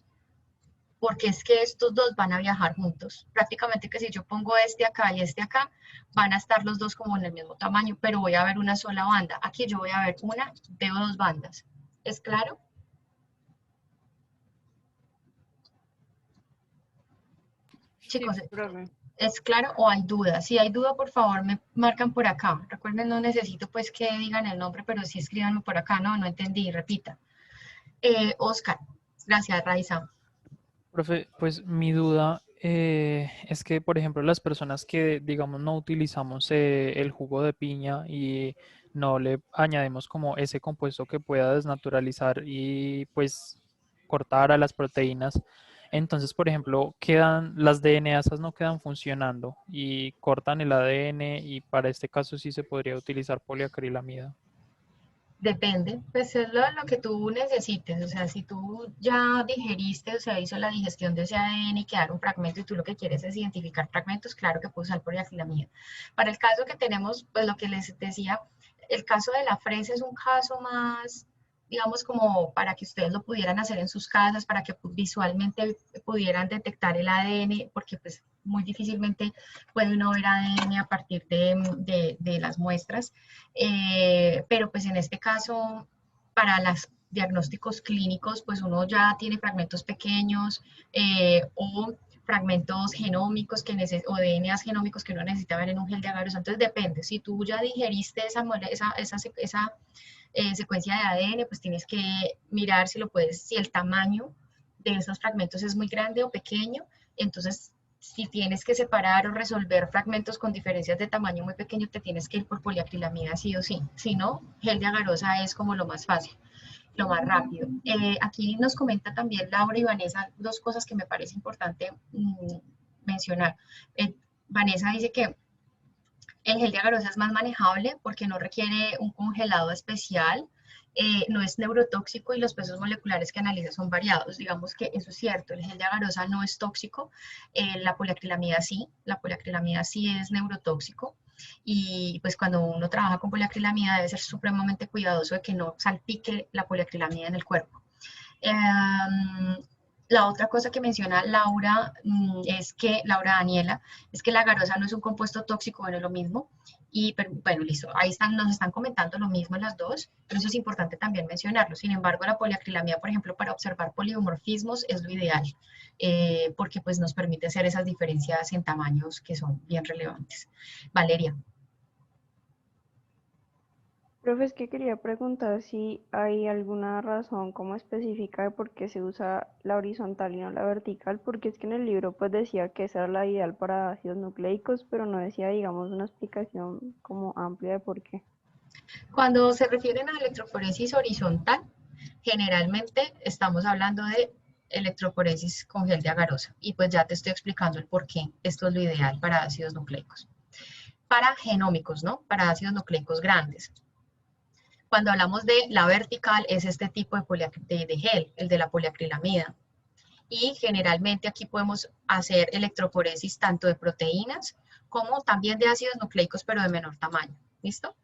Porque es que estos dos van a viajar juntos. Prácticamente que si yo pongo este acá y este acá, van a estar los dos como en el mismo tamaño, pero voy a ver una sola banda. Aquí yo voy a ver una, veo dos bandas. ¿Es claro? Chicos, ¿es claro o hay dudas? Si hay duda, por favor, me marcan por acá. Recuerden, no necesito pues que digan el nombre, pero sí escríbanme por acá. No entendí, repita. Oscar, gracias, Raiza. Profe, pues mi duda es que, por ejemplo, las personas que, digamos, no utilizamos el jugo de piña y no le añadimos como ese compuesto que pueda desnaturalizar y pues cortar a las proteínas, entonces, por ejemplo, las DNAsas no quedan funcionando y cortan el ADN y para este caso sí se podría utilizar poliacrilamida. Depende, pues es lo que tú necesites, o sea, si tú ya digeriste, o sea, hizo la digestión de ese ADN y quedaron fragmentos y tú lo que quieres es identificar fragmentos, claro que puedes usar poliacrilamida. Para el caso que tenemos, pues lo que les decía, el caso de la fresa es un caso más, digamos, como para que ustedes lo pudieran hacer en sus casas, para que visualmente pudieran detectar el ADN, porque pues muy difícilmente puede uno ver ADN a partir de las muestras, pero pues en este caso, para los diagnósticos clínicos, pues uno ya tiene fragmentos pequeños o fragmentos genómicos o DNAs genómicos que uno necesita ver en un gel de agarosa. Entonces depende, si tú ya digeriste esa secuencia de ADN, pues tienes que mirar si el tamaño de esos fragmentos es muy grande o pequeño, entonces si tienes que separar o resolver fragmentos con diferencias de tamaño muy pequeño, te tienes que ir por poliacrilamida sí o sí. Si no, gel de agarosa es como lo más fácil, lo más rápido. Aquí nos comenta también Laura y Vanessa dos cosas que me parece importante mencionar. Vanessa dice que el gel de agarosa es más manejable porque no requiere un congelado especial, no es neurotóxico y los pesos moleculares que analiza son variados. Digamos que eso es cierto, el gel de agarosa no es tóxico, la poliacrilamida sí es neurotóxico y pues cuando uno trabaja con poliacrilamida debe ser supremamente cuidadoso de que no salpique la poliacrilamida en el cuerpo. La otra cosa que menciona Laura Laura Daniela, es que la agarosa no es un compuesto tóxico, bueno, es lo mismo. Bueno, listo, ahí nos están comentando lo mismo las dos, pero eso es importante también mencionarlo. Sin embargo, la poliacrilamida, por ejemplo, para observar poliomorfismos es lo ideal, porque pues nos permite hacer esas diferencias en tamaños que son bien relevantes. Valeria. Profe, es que quería preguntar si hay alguna razón como específica de por qué se usa la horizontal y no la vertical, porque es que en el libro pues decía que esa era la ideal para ácidos nucleicos, pero no decía, digamos, una explicación como amplia de por qué. Cuando se refieren a electroforesis horizontal, generalmente estamos hablando de electroforesis con gel de agarosa. Y pues ya te estoy explicando el por qué esto es lo ideal para ácidos nucleicos. Para genómicos, ¿no? Para ácidos nucleicos grandes. Cuando hablamos de la vertical, es este tipo de gel, el de la poliacrilamida. Y generalmente aquí podemos hacer electroforesis tanto de proteínas como también de ácidos nucleicos, pero de menor tamaño. ¿Listo?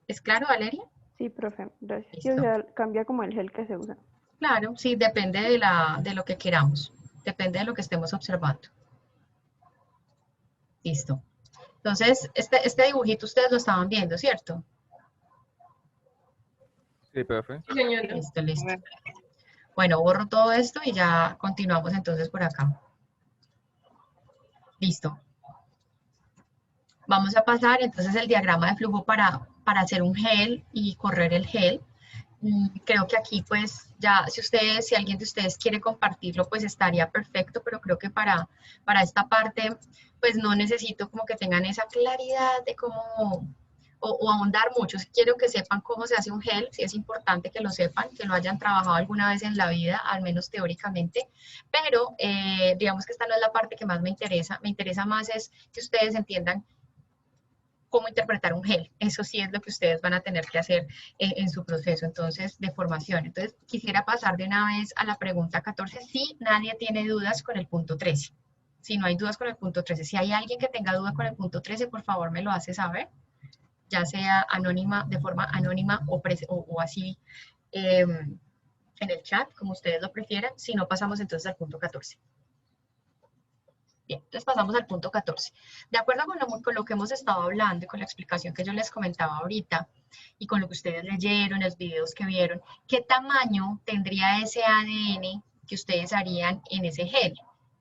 ¿Es claro, Valeria? Sí, profe, gracias. Sí, Listo. o sea, cambia como el gel que se usa. Claro, sí, depende de lo que queramos. Depende de lo que estemos observando. Listo. Entonces, este dibujito ustedes lo estaban viendo, ¿cierto? Sí, profe. Sí, señora. Listo, listo. Bueno, borro todo esto y ya continuamos entonces por acá. Listo. Vamos a pasar entonces el diagrama de flujo para hacer un gel y correr el gel. Creo que aquí pues ya si alguien de ustedes quiere compartirlo pues estaría perfecto, pero creo que para esta parte pues no necesito como que tengan esa claridad de cómo o ahondar mucho. Quiero que sepan cómo se hace un gel, sí es importante que lo sepan, que lo hayan trabajado alguna vez en la vida, al menos teóricamente, pero digamos que esta no es la parte que más me interesa más es que ustedes entiendan cómo interpretar un gel. Eso sí es lo que ustedes van a tener que hacer en su proceso, entonces, de formación. Entonces, quisiera pasar de una vez a la pregunta 14, si nadie tiene dudas con el punto 13. Si no hay dudas con el punto 13, si hay alguien que tenga duda con el punto 13, por favor me lo hace saber, ya sea anónima, de forma anónima o así en el chat, como ustedes lo prefieran. Si no, pasamos entonces al punto 14. Bien, entonces pasamos al punto 14. De acuerdo con lo que hemos estado hablando y con la explicación que yo les comentaba ahorita y con lo que ustedes leyeron, los videos que vieron, ¿qué tamaño tendría ese ADN que ustedes harían en ese gel?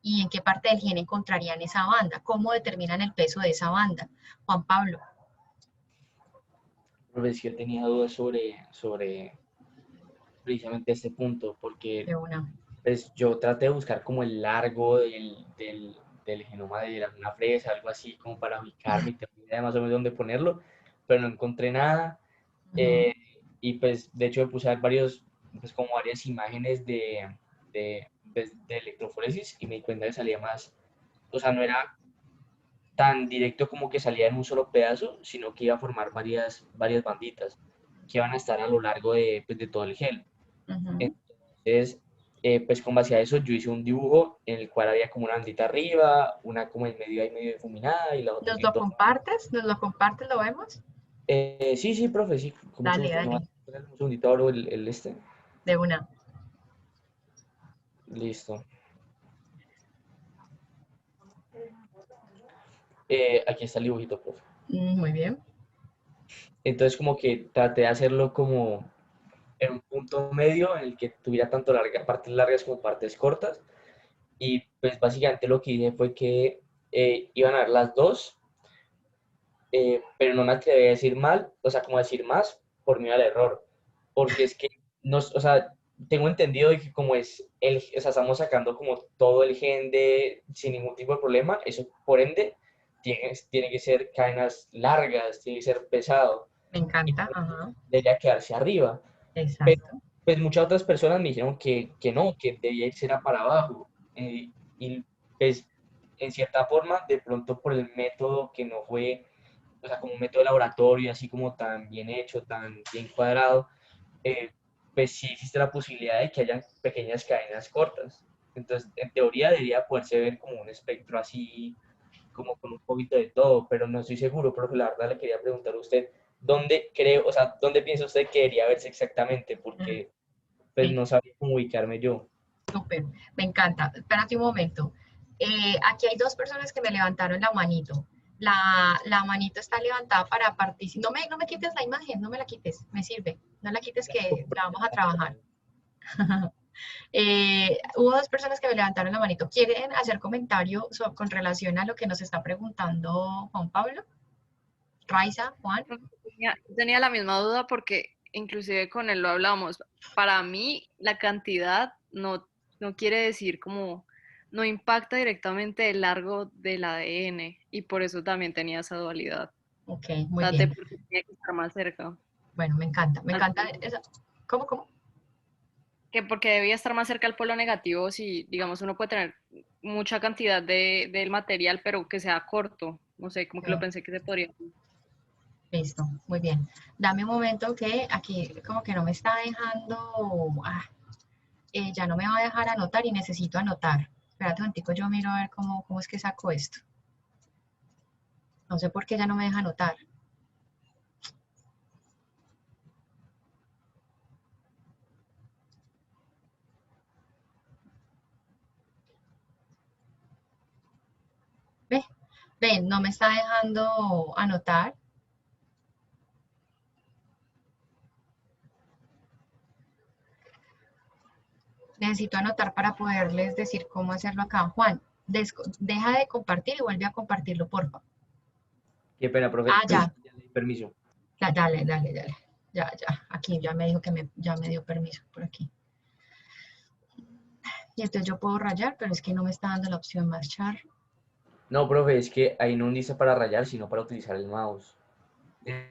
¿Y en qué parte del gen encontrarían esa banda? ¿Cómo determinan el peso de esa banda? Juan Pablo. Pues yo tenía dudas sobre precisamente este punto, porque pues, yo traté de buscar como el largo del genoma de una fresa, algo así, como para ubicarme y tener idea más o menos dónde ponerlo, pero no encontré nada. Y pues de hecho me puse a ver como varias imágenes de electroforesis y me di cuenta que salía más, o sea, no era tan directo como que salía en un solo pedazo, sino que iba a formar varias banditas que iban a estar a lo largo de todo el gel. Entonces, pues con base a eso yo hice un dibujo en el cual había como una bandita arriba, una como en medio ahí medio difuminada y la otra... ¿Nos lo compartes? ¿Nos lo compartes? ¿Lo vemos? Sí, profe, sí. Dale, dale. Un segundito abro el este. De una. Listo. Aquí está el dibujito, profe. Muy bien. Entonces como que traté de hacerlo como en un punto medio en el que tuviera tanto partes largas como partes cortas. Y pues básicamente lo que hice fue que iban a ver las dos, pero no me atreví a decir mal, o sea, como decir más por miedo al error. Porque es que, o sea, tengo entendido que como o sea, estamos sacando como todo el gen sin ningún tipo de problema, eso por ende tiene que ser cadenas largas, tiene que ser pesado. Me encanta, ajá. Debería quedarse arriba. Exacto. Pero, pues muchas otras personas me dijeron que no, que debía irse para abajo. Y pues en cierta forma, de pronto por el método que no fue, o sea, como un método de laboratorio, así como tan bien hecho, tan bien cuadrado, pues sí existe la posibilidad de que hayan pequeñas cadenas cortas. Entonces, en teoría debería poderse ver como un espectro así, como con un poquito de todo, pero no estoy seguro, profe, la verdad le quería preguntar a usted, ¿dónde piensa usted que debería verse exactamente? Porque pues no sabía cómo ubicarme yo. Súper, me encanta. Espérate un momento. Aquí hay dos personas que me levantaron la manito. La manito está levantada para participar. No me quites la imagen, no me la quites, me sirve. No la quites que la vamos a trabajar. Hubo dos personas que me levantaron la manito. ¿Quieren hacer comentario con relación a lo que nos está preguntando Juan Pablo? Raiza, Juan. Tenía la misma duda porque inclusive con él lo hablamos. Para mí la cantidad no quiere decir como, no impacta directamente el largo del ADN y por eso también tenía esa dualidad. Ok, muy bien. Porque tiene que estar más cerca. Bueno, me encanta esa. ¿Cómo? Que porque debía estar más cerca al polo negativo si, digamos, uno puede tener mucha cantidad del material, pero que sea corto. No sé, como que lo pensé que se podría. Listo, muy bien. Dame un momento que aquí como que no me está dejando, ya no me va a dejar anotar y necesito anotar. Espérate un momentico, yo miro a ver cómo es que saco esto. No sé por qué ya no me deja anotar. Ven, no me está dejando anotar. Necesito anotar para poderles decir cómo hacerlo acá. Juan, deja de compartir y vuelve a compartirlo, porfa. Qué pena, profe. Ya. Ya le di permiso. Dale. Ya. Aquí ya me dijo que ya me dio permiso por aquí. Y entonces yo puedo rayar, pero es que no me está dando la opción marchar. No, profe, es que ahí no dice para rayar, sino para utilizar el mouse.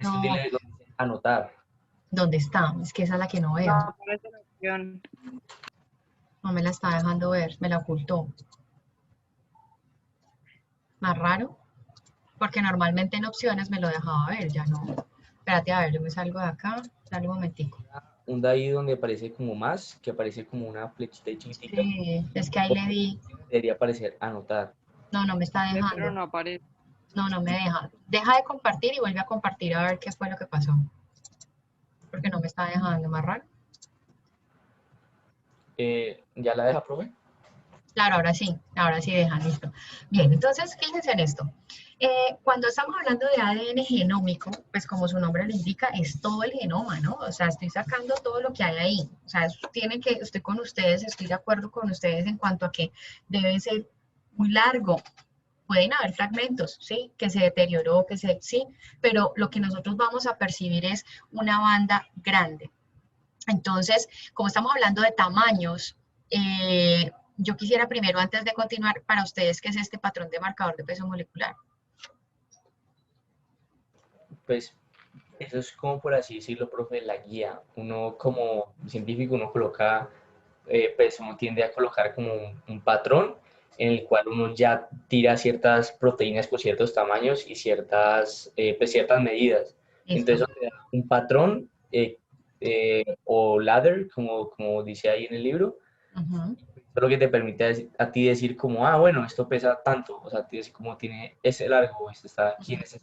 No. Dile donde dice anotar. ¿Dónde está? Es que esa es la que no veo. No me la está dejando ver, me la ocultó. Más raro, porque normalmente en opciones me lo dejaba ver, ya no. Espérate, a ver, yo me salgo de acá, dale un momentico. Un de ahí donde aparece como más, que aparece como una flechita chiquitica. Sí, es que ahí le di. Debería aparecer anotar. No me está dejando. Pero no aparece. No me deja. Deja de compartir y vuelve a compartir a ver qué fue lo que pasó. Porque no me está dejando, más raro. ¿Ya la deja, profe? Claro, ahora sí deja, listo. Bien, entonces fíjense en esto. Cuando estamos hablando de ADN genómico, pues como su nombre lo indica, es todo el genoma, ¿no? O sea, estoy sacando todo lo que hay ahí. O sea, estoy con ustedes, estoy de acuerdo con ustedes en cuanto a que debe ser muy largo. Pueden haber fragmentos, ¿sí? Que se deterioró, sí, pero lo que nosotros vamos a percibir es una banda grande. Entonces, como estamos hablando de tamaños, yo quisiera primero, antes de continuar, para ustedes, ¿qué es este patrón de marcador de peso molecular? Pues eso es como, por así decirlo, profe, la guía. Uno como científico, uno coloca, pues uno tiende a colocar como un patrón en el cual uno ya tira ciertas proteínas con ciertos tamaños y ciertas medidas. Entonces, te da un patrón o ladder, como dice ahí en el libro, eso es lo que te permite a ti decir como, bueno, esto pesa tanto, o sea, te dice como tiene ese largo, este está aquí en este.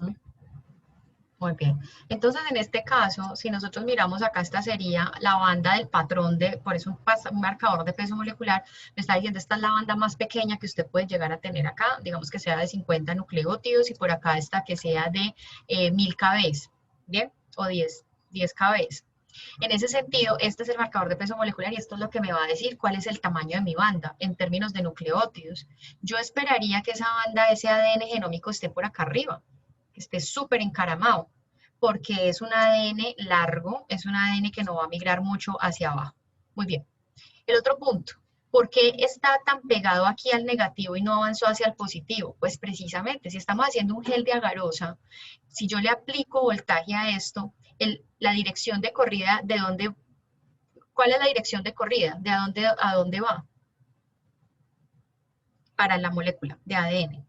Muy bien. Entonces, en este caso, si nosotros miramos acá, esta sería la banda del patrón por eso un marcador de peso molecular, me está diciendo, esta es la banda más pequeña que usted puede llegar a tener acá, digamos que sea de 50 nucleótidos y por acá esta que sea de 1000 kbs, ¿bien? O 10 kbs. En ese sentido, este es el marcador de peso molecular y esto es lo que me va a decir cuál es el tamaño de mi banda en términos de nucleótidos. Yo esperaría que esa banda, ese ADN genómico esté por acá arriba, que esté súper encaramado, porque es un ADN largo, es un ADN que no va a migrar mucho hacia abajo. Muy bien. El otro punto, ¿por qué está tan pegado aquí al negativo y no avanzó hacia el positivo? Pues precisamente, si estamos haciendo un gel de agarosa, si yo le aplico voltaje a esto, la dirección de corrida, ¿cuál es la dirección de corrida? ¿De a dónde va? Para la molécula de ADN.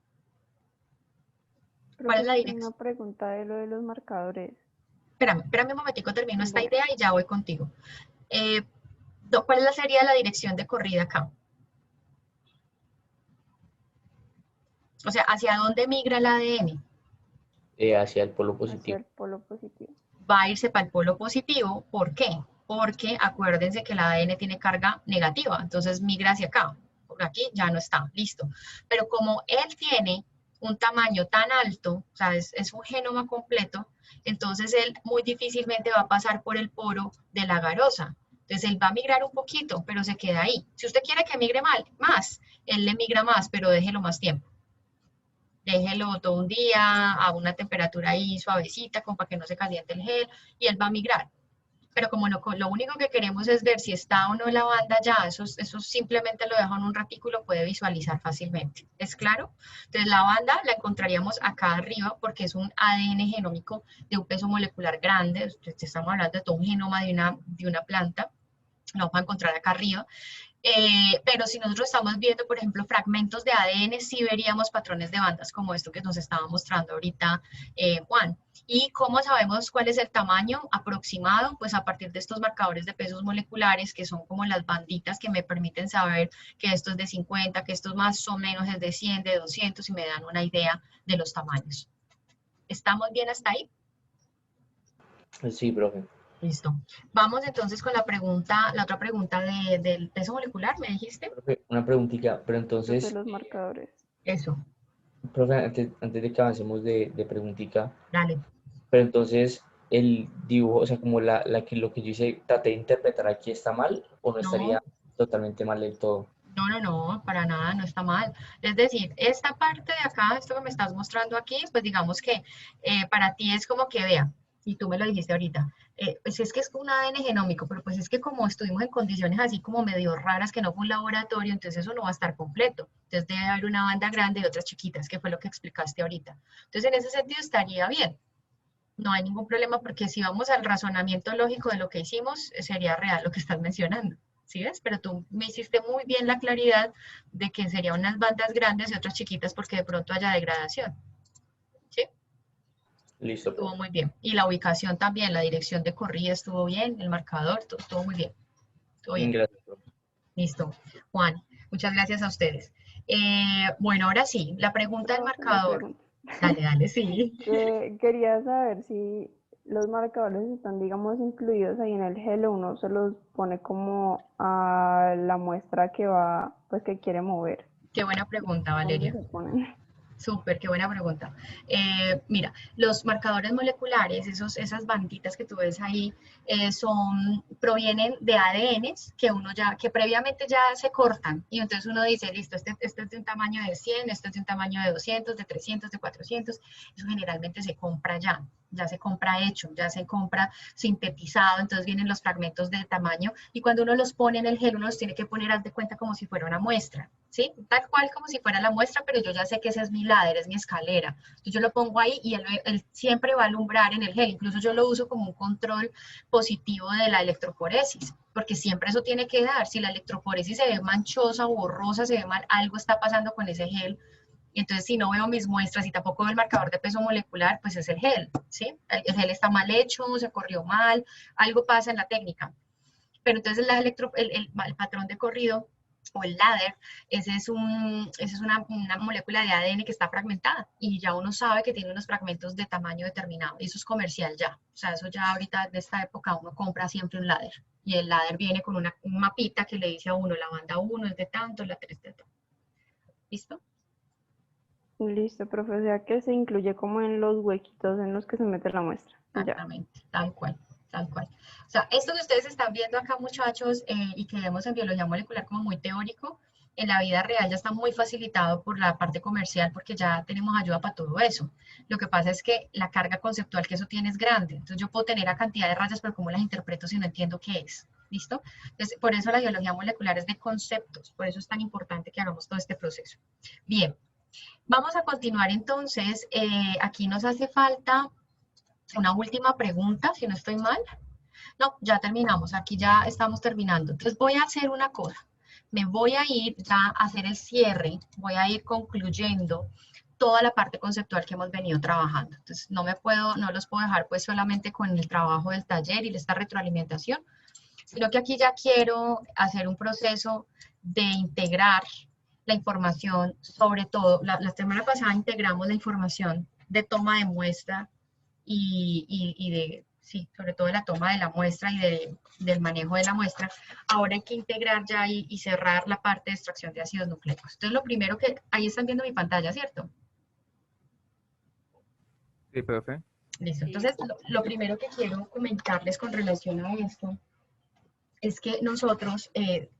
¿Cuál es la dirección? Una pregunta de lo de los marcadores. Espérame un momentico, termino esta idea y ya voy contigo. ¿Cuál sería la dirección de corrida acá? O sea, ¿hacia dónde migra el ADN? Hacia el polo positivo. Hacia el polo positivo. Va a irse para el polo positivo. ¿Por qué? Porque acuérdense que el ADN tiene carga negativa, entonces migra hacia acá. Por aquí ya no está, listo. Pero como él tiene un tamaño tan alto, o sea, es un genoma completo, entonces él muy difícilmente va a pasar por el poro de la agarosa. Entonces él va a migrar un poquito, pero se queda ahí. Si usted quiere que migre más, él le migra más, pero déjelo más tiempo. déjelo todo un día a una temperatura ahí suavecita, como para que no se caliente el gel, y él va a migrar. Pero como no, lo único que queremos es ver si está o no la banda ya, eso simplemente lo dejo en un ratico y lo puede visualizar fácilmente. ¿Es claro? Entonces la banda la encontraríamos acá arriba porque es un ADN genómico de un peso molecular grande, estamos hablando de todo un genoma de una planta, lo vamos a encontrar acá arriba. Pero si nosotros estamos viendo, por ejemplo, fragmentos de ADN, sí veríamos patrones de bandas como esto que nos estaba mostrando ahorita Juan. ¿Y cómo sabemos cuál es el tamaño aproximado? Pues a partir de estos marcadores de pesos moleculares, que son como las banditas que me permiten saber que esto es de 50, que esto más o menos es de 100, de 200, y me dan una idea de los tamaños. ¿Estamos bien hasta ahí? Sí, profe. Listo. Vamos entonces con la otra pregunta del peso molecular, ¿me dijiste? Profe, una preguntita, pero entonces... De los marcadores. Eso. Profe, antes de que avancemos de preguntita. Dale. Pero entonces, el dibujo, o sea, como lo que yo hice, traté de interpretar aquí, ¿está mal o no estaría totalmente mal del todo? No, para nada, no está mal. Es decir, esta parte de acá, esto que me estás mostrando aquí, pues digamos que para ti es como que vea, y tú me lo dijiste ahorita, pues es que es un ADN genómico, pero pues es que como estuvimos en condiciones así como medio raras, que no fue un laboratorio, entonces eso no va a estar completo. Entonces debe haber una banda grande y otras chiquitas, que fue lo que explicaste ahorita. Entonces en ese sentido estaría bien. No hay ningún problema porque si vamos al razonamiento lógico de lo que hicimos, sería real lo que estás mencionando. ¿Sí ves? Pero tú me hiciste muy bien la claridad de que serían unas bandas grandes y otras chiquitas porque de pronto haya degradación. ¿Sí? Listo. Estuvo muy bien. Y la ubicación también, la dirección de corrida estuvo bien, el marcador, todo estuvo muy bien. Estuvo bien. Gracias. Listo. Juan, muchas gracias a ustedes. Bueno, ahora sí, la pregunta del marcador. Dale, sí. Quería saber si los marcadores están, digamos, incluidos ahí en el gel o uno se los pone como a la muestra que va, pues que quiere mover. Qué buena pregunta, Valeria. ¿Dónde se ponen? Súper, qué buena pregunta. Mira, los marcadores moleculares, esas banditas que tú ves ahí, provienen de ADNs que previamente ya se cortan. Y entonces uno dice, listo, este es de un tamaño de 100, este es de un tamaño de 200, de 300, de 400. Eso generalmente se compra ya se compra hecho, ya se compra sintetizado, entonces vienen los fragmentos de tamaño. Y cuando uno los pone en el gel, uno los tiene que poner, haz de cuenta, como si fuera una muestra, ¿sí? Tal cual como si fuera la muestra, pero yo ya sé que ese es mi ladder, es mi escalera. Entonces yo lo pongo ahí y él siempre va a alumbrar en el gel. Incluso yo lo uso como un control positivo de la electroforesis, porque siempre eso tiene que dar. Si la electroforesis se ve manchosa o borrosa, se ve mal, algo está pasando con ese gel. Y entonces si no veo mis muestras y tampoco veo el marcador de peso molecular, pues es el gel, ¿sí? El gel está mal hecho, se corrió mal, algo pasa en la técnica. Pero entonces el patrón de corrido o el ladder, esa es una molécula de ADN que está fragmentada y ya uno sabe que tiene unos fragmentos de tamaño determinado y eso es comercial ya. O sea, eso ya ahorita de esta época uno compra siempre un ladder y el ladder viene con un mapita que le dice a uno, la banda 1 es de tanto, la 3 de tanto. ¿Listo? Listo, profe, o sea que se incluye como en los huequitos en los que se mete la muestra. Exactamente, tal cual. O sea, esto que ustedes están viendo acá, muchachos, y que vemos en biología molecular como muy teórico, en la vida real ya está muy facilitado por la parte comercial porque ya tenemos ayuda para todo eso. Lo que pasa es que la carga conceptual que eso tiene es grande. Entonces yo puedo tener a cantidad de rayas, pero ¿cómo las interpreto si no entiendo qué es? ¿Listo? Entonces, por eso la biología molecular es de conceptos. Por eso es tan importante que hagamos todo este proceso. Bien. Vamos a continuar entonces. Aquí nos hace falta una última pregunta, si no estoy mal. No, ya terminamos. Aquí ya estamos terminando. Entonces voy a hacer una cosa. Me voy a ir ya a hacer el cierre. Voy a ir concluyendo toda la parte conceptual que hemos venido trabajando. Entonces no los puedo dejar pues solamente con el trabajo del taller y esta retroalimentación, sino que aquí ya quiero hacer un proceso de integrar la información, sobre todo, la semana pasada integramos la información de toma de muestra sobre todo de la toma de la muestra y del manejo de la muestra. Ahora hay que integrar ya y cerrar la parte de extracción de ácidos nucleicos. Entonces lo primero ahí están viendo mi pantalla, ¿cierto? Sí, profe. Listo, entonces lo primero que quiero comentarles con relación a esto es que nosotros,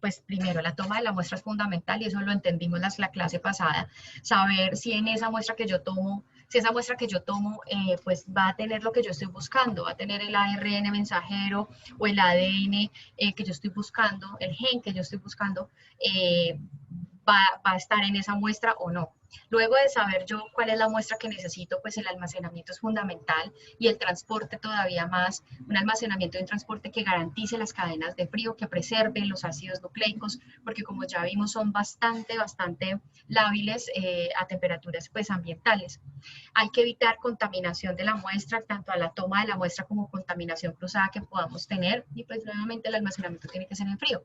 pues primero la toma de la muestra es fundamental y eso lo entendimos en la clase pasada, saber si en esa muestra que yo tomo, si esa muestra que yo tomo pues va a tener lo que yo estoy buscando, va a tener el ARN mensajero o el ADN que yo estoy buscando, el gen que yo estoy buscando, va a estar en esa muestra o no. Luego de saber yo cuál es la muestra que necesito, pues el almacenamiento es fundamental y el transporte todavía más, un almacenamiento y un transporte que garantice las cadenas de frío, que preserve los ácidos nucleicos, porque como ya vimos son bastante lábiles a temperaturas pues ambientales. Hay que evitar contaminación de la muestra, tanto a la toma de la muestra como contaminación cruzada que podamos tener y pues nuevamente el almacenamiento tiene que ser en frío.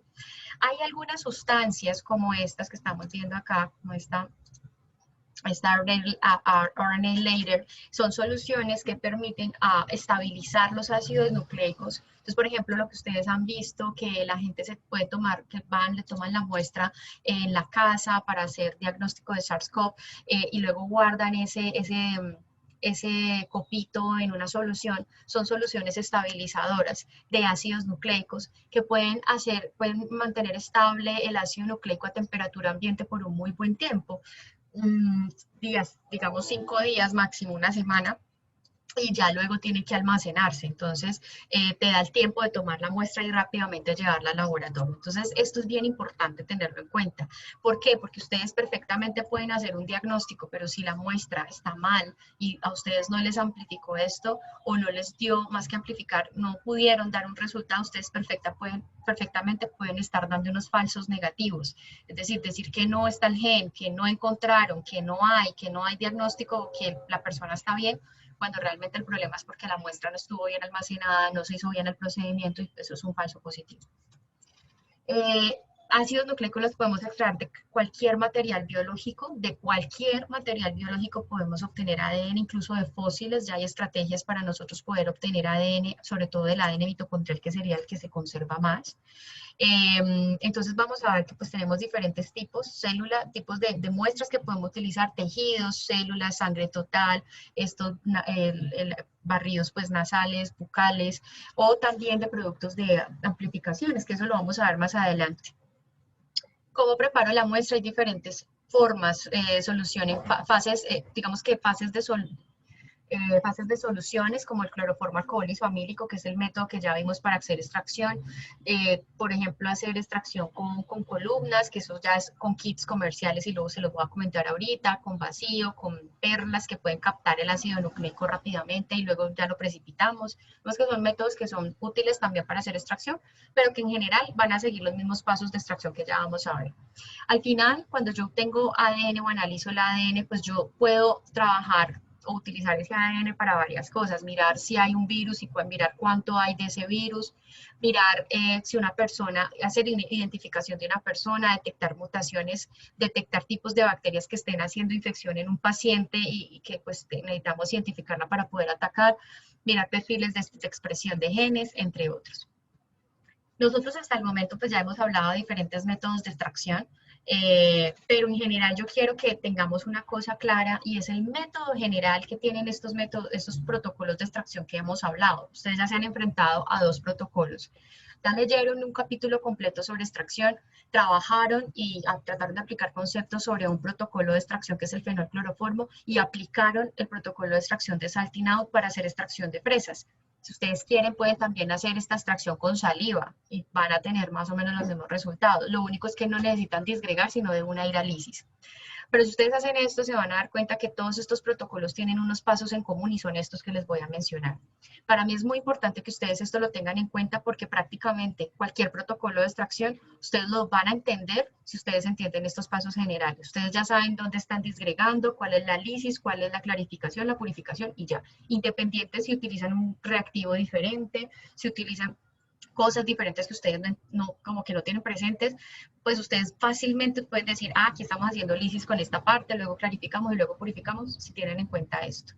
Hay algunas sustancias como estas que estamos viendo acá, como esta RNA Later, son soluciones que permiten estabilizar los ácidos nucleicos. Entonces, por ejemplo, lo que ustedes han visto, que la gente se puede tomar, que le toman la muestra en la casa para hacer diagnóstico de SARS-CoV y luego guardan ese copito en una solución, son soluciones estabilizadoras de ácidos nucleicos que pueden mantener estable el ácido nucleico a temperatura ambiente por un muy buen tiempo. Días, digamos 5 días, máximo una semana, y ya luego tiene que almacenarse. Entonces, te da el tiempo de tomar la muestra y rápidamente llevarla al laboratorio. Entonces, esto es bien importante tenerlo en cuenta. ¿Por qué? Porque ustedes perfectamente pueden hacer un diagnóstico, pero si la muestra está mal y a ustedes no les amplificó esto o no les dio más que amplificar, no pudieron dar un resultado, ustedes perfectamente pueden estar dando unos falsos negativos. Es decir que no está el gen, que no encontraron, que no hay diagnóstico, que la persona está bien, cuando realmente el problema es porque la muestra no estuvo bien almacenada, no se hizo bien el procedimiento y eso es un falso positivo. Ácidos nucleicos los podemos extraer de cualquier material biológico, podemos obtener ADN, incluso de fósiles, ya hay estrategias para nosotros poder obtener ADN, sobre todo del ADN mitocondrial, que sería el que se conserva más. Entonces vamos a ver que pues tenemos diferentes tipos de muestras que podemos utilizar, tejidos, células, sangre total, barridos pues nasales, bucales, o también de productos de amplificaciones, que eso lo vamos a ver más adelante. ¿Cómo preparo la muestra? Hay diferentes formas, fases de soluciones como el cloroformo alcohólico famílico, que es el método que ya vimos para hacer extracción. Por ejemplo, hacer extracción con columnas, que eso ya es con kits comerciales y luego se los voy a comentar ahorita, con vacío, con perlas que pueden captar el ácido nucleico rápidamente y luego ya lo precipitamos. Vemos que son métodos que son útiles también para hacer extracción, pero que en general van a seguir los mismos pasos de extracción que ya vamos a ver. Al final, cuando yo tengo ADN o analizo el ADN, pues yo puedo trabajar o utilizar ese ADN para varias cosas, mirar si hay un virus y mirar cuánto hay de ese virus, mirar si una persona, hacer identificación de una persona, detectar mutaciones, detectar tipos de bacterias que estén haciendo infección en un paciente y que pues necesitamos identificarla para poder atacar, mirar perfiles de expresión de genes, entre otros. Nosotros hasta el momento pues ya hemos hablado de diferentes métodos de extracción, pero en general yo quiero que tengamos una cosa clara y es el método general que tienen estos protocolos de extracción que hemos hablado. Ustedes ya se han enfrentado a 2 protocolos. Ya leyeron un capítulo completo sobre extracción, trabajaron y trataron de aplicar conceptos sobre un protocolo de extracción que es el fenolcloroformo y aplicaron el protocolo de extracción de salting out para hacer extracción de fresas. Si ustedes quieren, pueden también hacer esta extracción con saliva y van a tener más o menos los mismos resultados. Lo único es que no necesitan disgregar, sino de una hidrólisis. Pero si ustedes hacen esto, se van a dar cuenta que todos estos protocolos tienen unos pasos en común y son estos que les voy a mencionar. Para mí es muy importante que ustedes esto lo tengan en cuenta porque prácticamente cualquier protocolo de extracción, ustedes lo van a entender si ustedes entienden estos pasos generales. Ustedes ya saben dónde están disgregando, cuál es la lisis, cuál es la clarificación, la purificación y ya. Independiente si utilizan un reactivo diferente, si utilizan cosas diferentes que ustedes como que no tienen presentes, pues ustedes fácilmente pueden decir, aquí estamos haciendo lisis con esta parte, luego clarificamos y luego purificamos, si tienen en cuenta esto.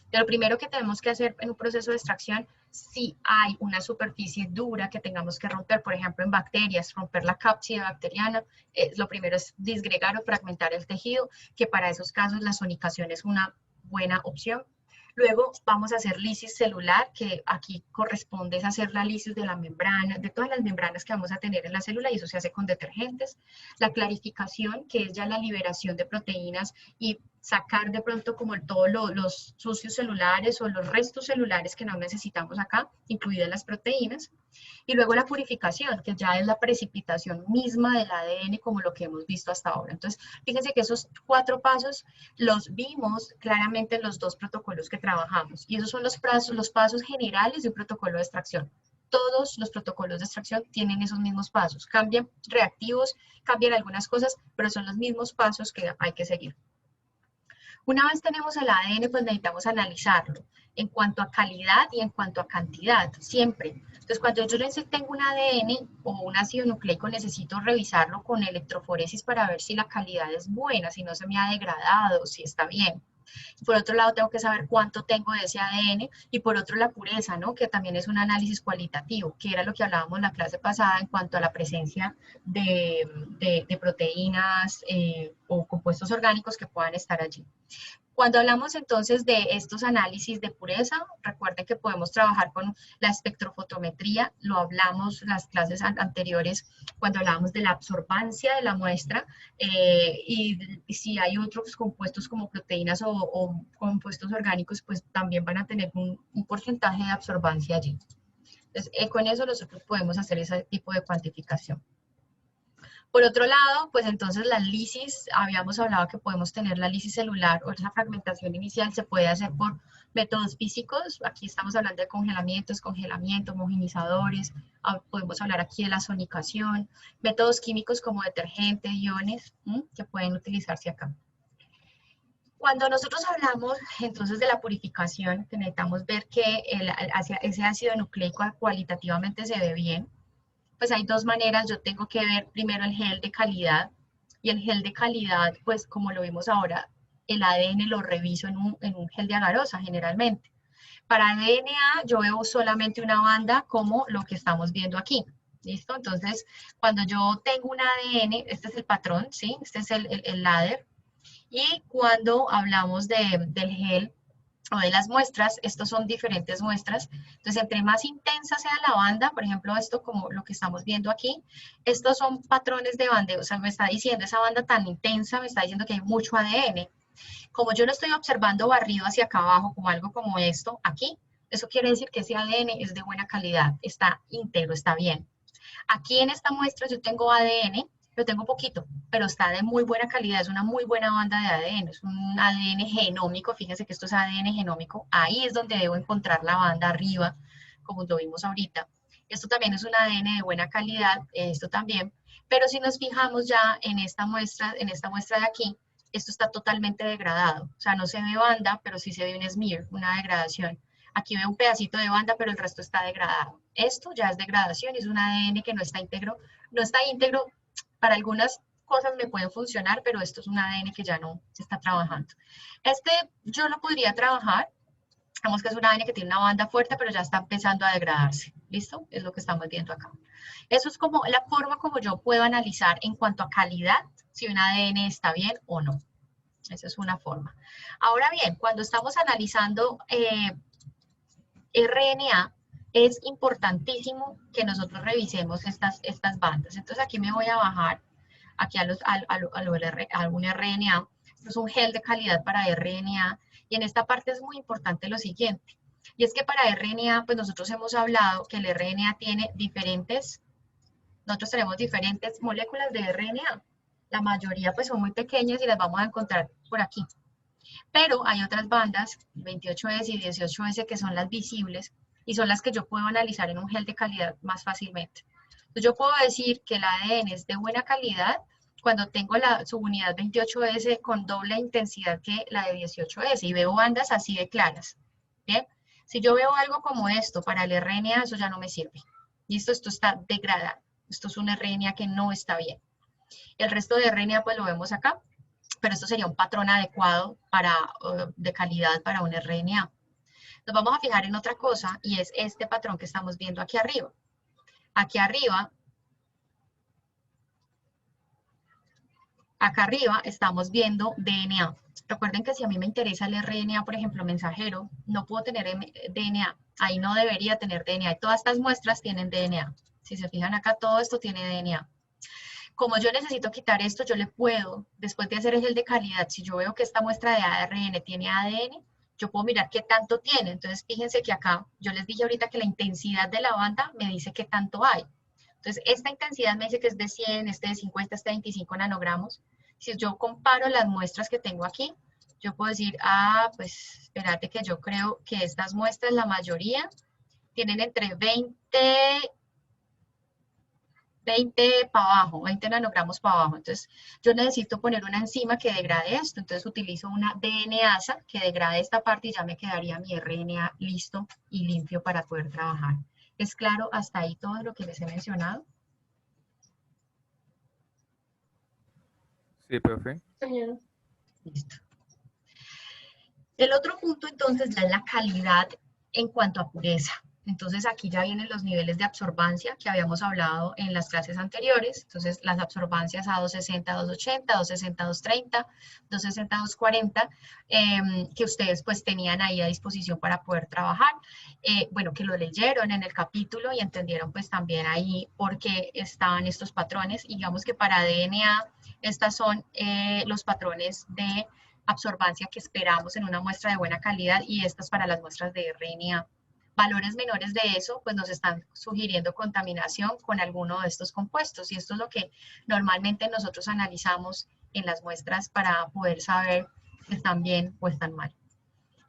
Pero lo primero que tenemos que hacer en un proceso de extracción, si hay una superficie dura que tengamos que romper, por ejemplo en bacterias, romper la cápside bacteriana, lo primero es disgregar o fragmentar el tejido, que para esos casos la sonicación es una buena opción. Luego vamos a hacer lisis celular, que aquí corresponde es hacer la lisis de la membrana, de todas las membranas que vamos a tener en la célula, y eso se hace con detergentes. La clarificación, que es ya la liberación de proteínas y sacar de pronto como todos los sucios celulares o los restos celulares que no necesitamos acá, incluidas las proteínas. Y luego la purificación, que ya es la precipitación misma del ADN como lo que hemos visto hasta ahora. Entonces, fíjense que esos 4 pasos los vimos claramente en los 2 protocolos que trabajamos. Y esos son los pasos generales de un protocolo de extracción. Todos los protocolos de extracción tienen esos mismos pasos. Cambian reactivos, cambian algunas cosas, pero son los mismos pasos que hay que seguir. Una vez tenemos el ADN, pues necesitamos analizarlo en cuanto a calidad y en cuanto a cantidad, siempre. Entonces, cuando yo tengo un ADN o un ácido nucleico, necesito revisarlo con electroforesis para ver si la calidad es buena, si no se me ha degradado, si está bien. Por otro lado, tengo que saber cuánto tengo de ese ADN, y por otro, la pureza, ¿no? Que también es un análisis cualitativo, que era lo que hablábamos en la clase pasada en cuanto a la presencia de proteínas o compuestos orgánicos que puedan estar allí. Cuando hablamos entonces de estos análisis de pureza, recuerden que podemos trabajar con la espectrofotometría, lo hablamos en las clases anteriores cuando hablábamos de la absorbancia de la muestra, y si hay otros compuestos como proteínas o compuestos orgánicos, pues también van a tener un porcentaje de absorbancia allí. Entonces, con eso nosotros podemos hacer ese tipo de cuantificación. Por otro lado, pues entonces la lisis, habíamos hablado que podemos tener la lisis celular o esa fragmentación inicial, se puede hacer por métodos físicos. Aquí estamos hablando de congelamientos, homogenizadores, podemos hablar aquí de la sonicación, métodos químicos como detergentes, iones, que pueden utilizarse acá. Cuando nosotros hablamos entonces de la purificación, que necesitamos ver que ese ácido nucleico cualitativamente se ve bien, pues hay 2 maneras. Yo tengo que ver primero el gel de calidad, y el gel de calidad, pues como lo vimos ahora, el ADN lo reviso en un gel de agarosa generalmente. Para DNA yo veo solamente una banda como lo que estamos viendo aquí, ¿listo? Entonces, cuando yo tengo un ADN, este es el patrón, ¿sí? Este es el ladder, y cuando hablamos del gel, o de las muestras, estos son diferentes muestras. Entonces, entre más intensa sea la banda, por ejemplo, esto como lo que estamos viendo aquí, estos son patrones de bandeo, o sea, me está diciendo, esa banda tan intensa me está diciendo que hay mucho ADN. Como yo lo estoy observando barrido hacia acá abajo, como algo como esto, aquí, eso quiere decir que ese ADN es de buena calidad, está íntegro, está bien. Aquí en esta muestra yo tengo ADN, lo tengo poquito, pero está de muy buena calidad, es una muy buena banda de ADN, es un ADN genómico, fíjense que esto es ADN genómico, ahí es donde debo encontrar la banda arriba, como lo vimos ahorita. Esto también es un ADN de buena calidad, esto también, pero si nos fijamos ya en esta muestra de aquí, esto está totalmente degradado, o sea, no se ve banda, pero sí se ve un smear, una degradación. Aquí veo un pedacito de banda, pero el resto está degradado. Esto ya es degradación, es un ADN que no está íntegro, para algunas cosas me pueden funcionar, pero esto es un ADN que ya no se está trabajando. Este yo lo podría trabajar, digamos que es un ADN que tiene una banda fuerte, pero ya está empezando a degradarse, ¿listo? Es lo que estamos viendo acá. Eso es como la forma como yo puedo analizar en cuanto a calidad, si un ADN está bien o no. Esa es una forma. Ahora bien, cuando estamos analizando RNA, es importantísimo que nosotros revisemos estas bandas. Entonces aquí me voy a bajar aquí a un RNA. Esto es un gel de calidad para RNA, y en esta parte es muy importante lo siguiente, y es que para RNA, pues nosotros hemos hablado que el RNA tiene nosotros tenemos diferentes moléculas de RNA. La mayoría pues son muy pequeñas y las vamos a encontrar por aquí. Pero hay otras bandas, 28S y 18S, que son las visibles, y son las que yo puedo analizar en un gel de calidad más fácilmente. Entonces yo puedo decir que el ADN es de buena calidad cuando tengo la subunidad 28S con doble intensidad que la de 18S, y veo bandas así de claras. ¿Bien? Si yo veo algo como esto para el RNA, eso ya no me sirve. ¿Listo? Esto está degradado. Esto es un RNA que no está bien. El resto de RNA pues lo vemos acá, pero esto sería un patrón adecuado de calidad para un RNA. Nos vamos a fijar en otra cosa, y es este patrón que estamos viendo aquí arriba. Aquí arriba Acá arriba estamos viendo DNA. Recuerden que si a mí me interesa el RNA, por ejemplo, mensajero, no puedo tener DNA. Ahí no debería tener DNA. Y todas estas muestras tienen DNA. Si se fijan acá, todo esto tiene DNA. Como yo necesito quitar esto, yo le puedo, después de hacer el gel de calidad, si yo veo que esta muestra de ARN tiene ADN, yo puedo mirar qué tanto tiene. Entonces, fíjense que acá, yo les dije ahorita que la intensidad de la banda me dice qué tanto hay. Entonces, esta intensidad me dice que es de 100, este de 50, este de 25 nanogramos. Si yo comparo las muestras que tengo aquí, yo puedo decir, ah, pues, espérate que yo creo que estas muestras, la mayoría, tienen entre 20 para abajo, 20 nanogramos para abajo. Entonces, yo necesito poner una enzima que degrade esto. Entonces, utilizo una DNasa que degrade esta parte y ya me quedaría mi RNA listo y limpio para poder trabajar. ¿Es claro hasta ahí todo lo que les he mencionado? Sí, profe. Listo. El otro punto, entonces, ya es la calidad en cuanto a pureza. Entonces, aquí ya vienen los niveles de absorbancia que habíamos hablado en las clases anteriores. Entonces, las absorbancias a 260, 280, 260, 230, 260, 240, que ustedes pues tenían ahí a disposición para poder trabajar. Bueno, que lo leyeron en el capítulo y entendieron pues también ahí por qué estaban estos patrones. Y digamos que para DNA, estas son los patrones de absorbancia que esperamos en una muestra de buena calidad y estas para las muestras de RNA. Valores menores de eso, pues nos están sugiriendo contaminación con alguno de estos compuestos y esto es lo que normalmente nosotros analizamos en las muestras para poder saber si están bien o están mal.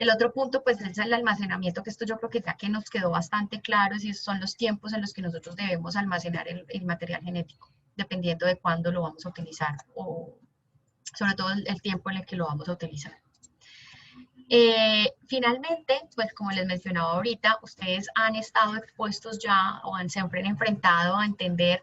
El otro punto, pues, es el almacenamiento, que esto yo creo que ya que nos quedó bastante claro, y son los tiempos en los que nosotros debemos almacenar el material genético, dependiendo de cuándo lo vamos a utilizar o sobre todo el tiempo en el que lo vamos a utilizar. Finalmente, pues como les mencionaba ahorita, ustedes han estado expuestos ya o se han enfrentado a entender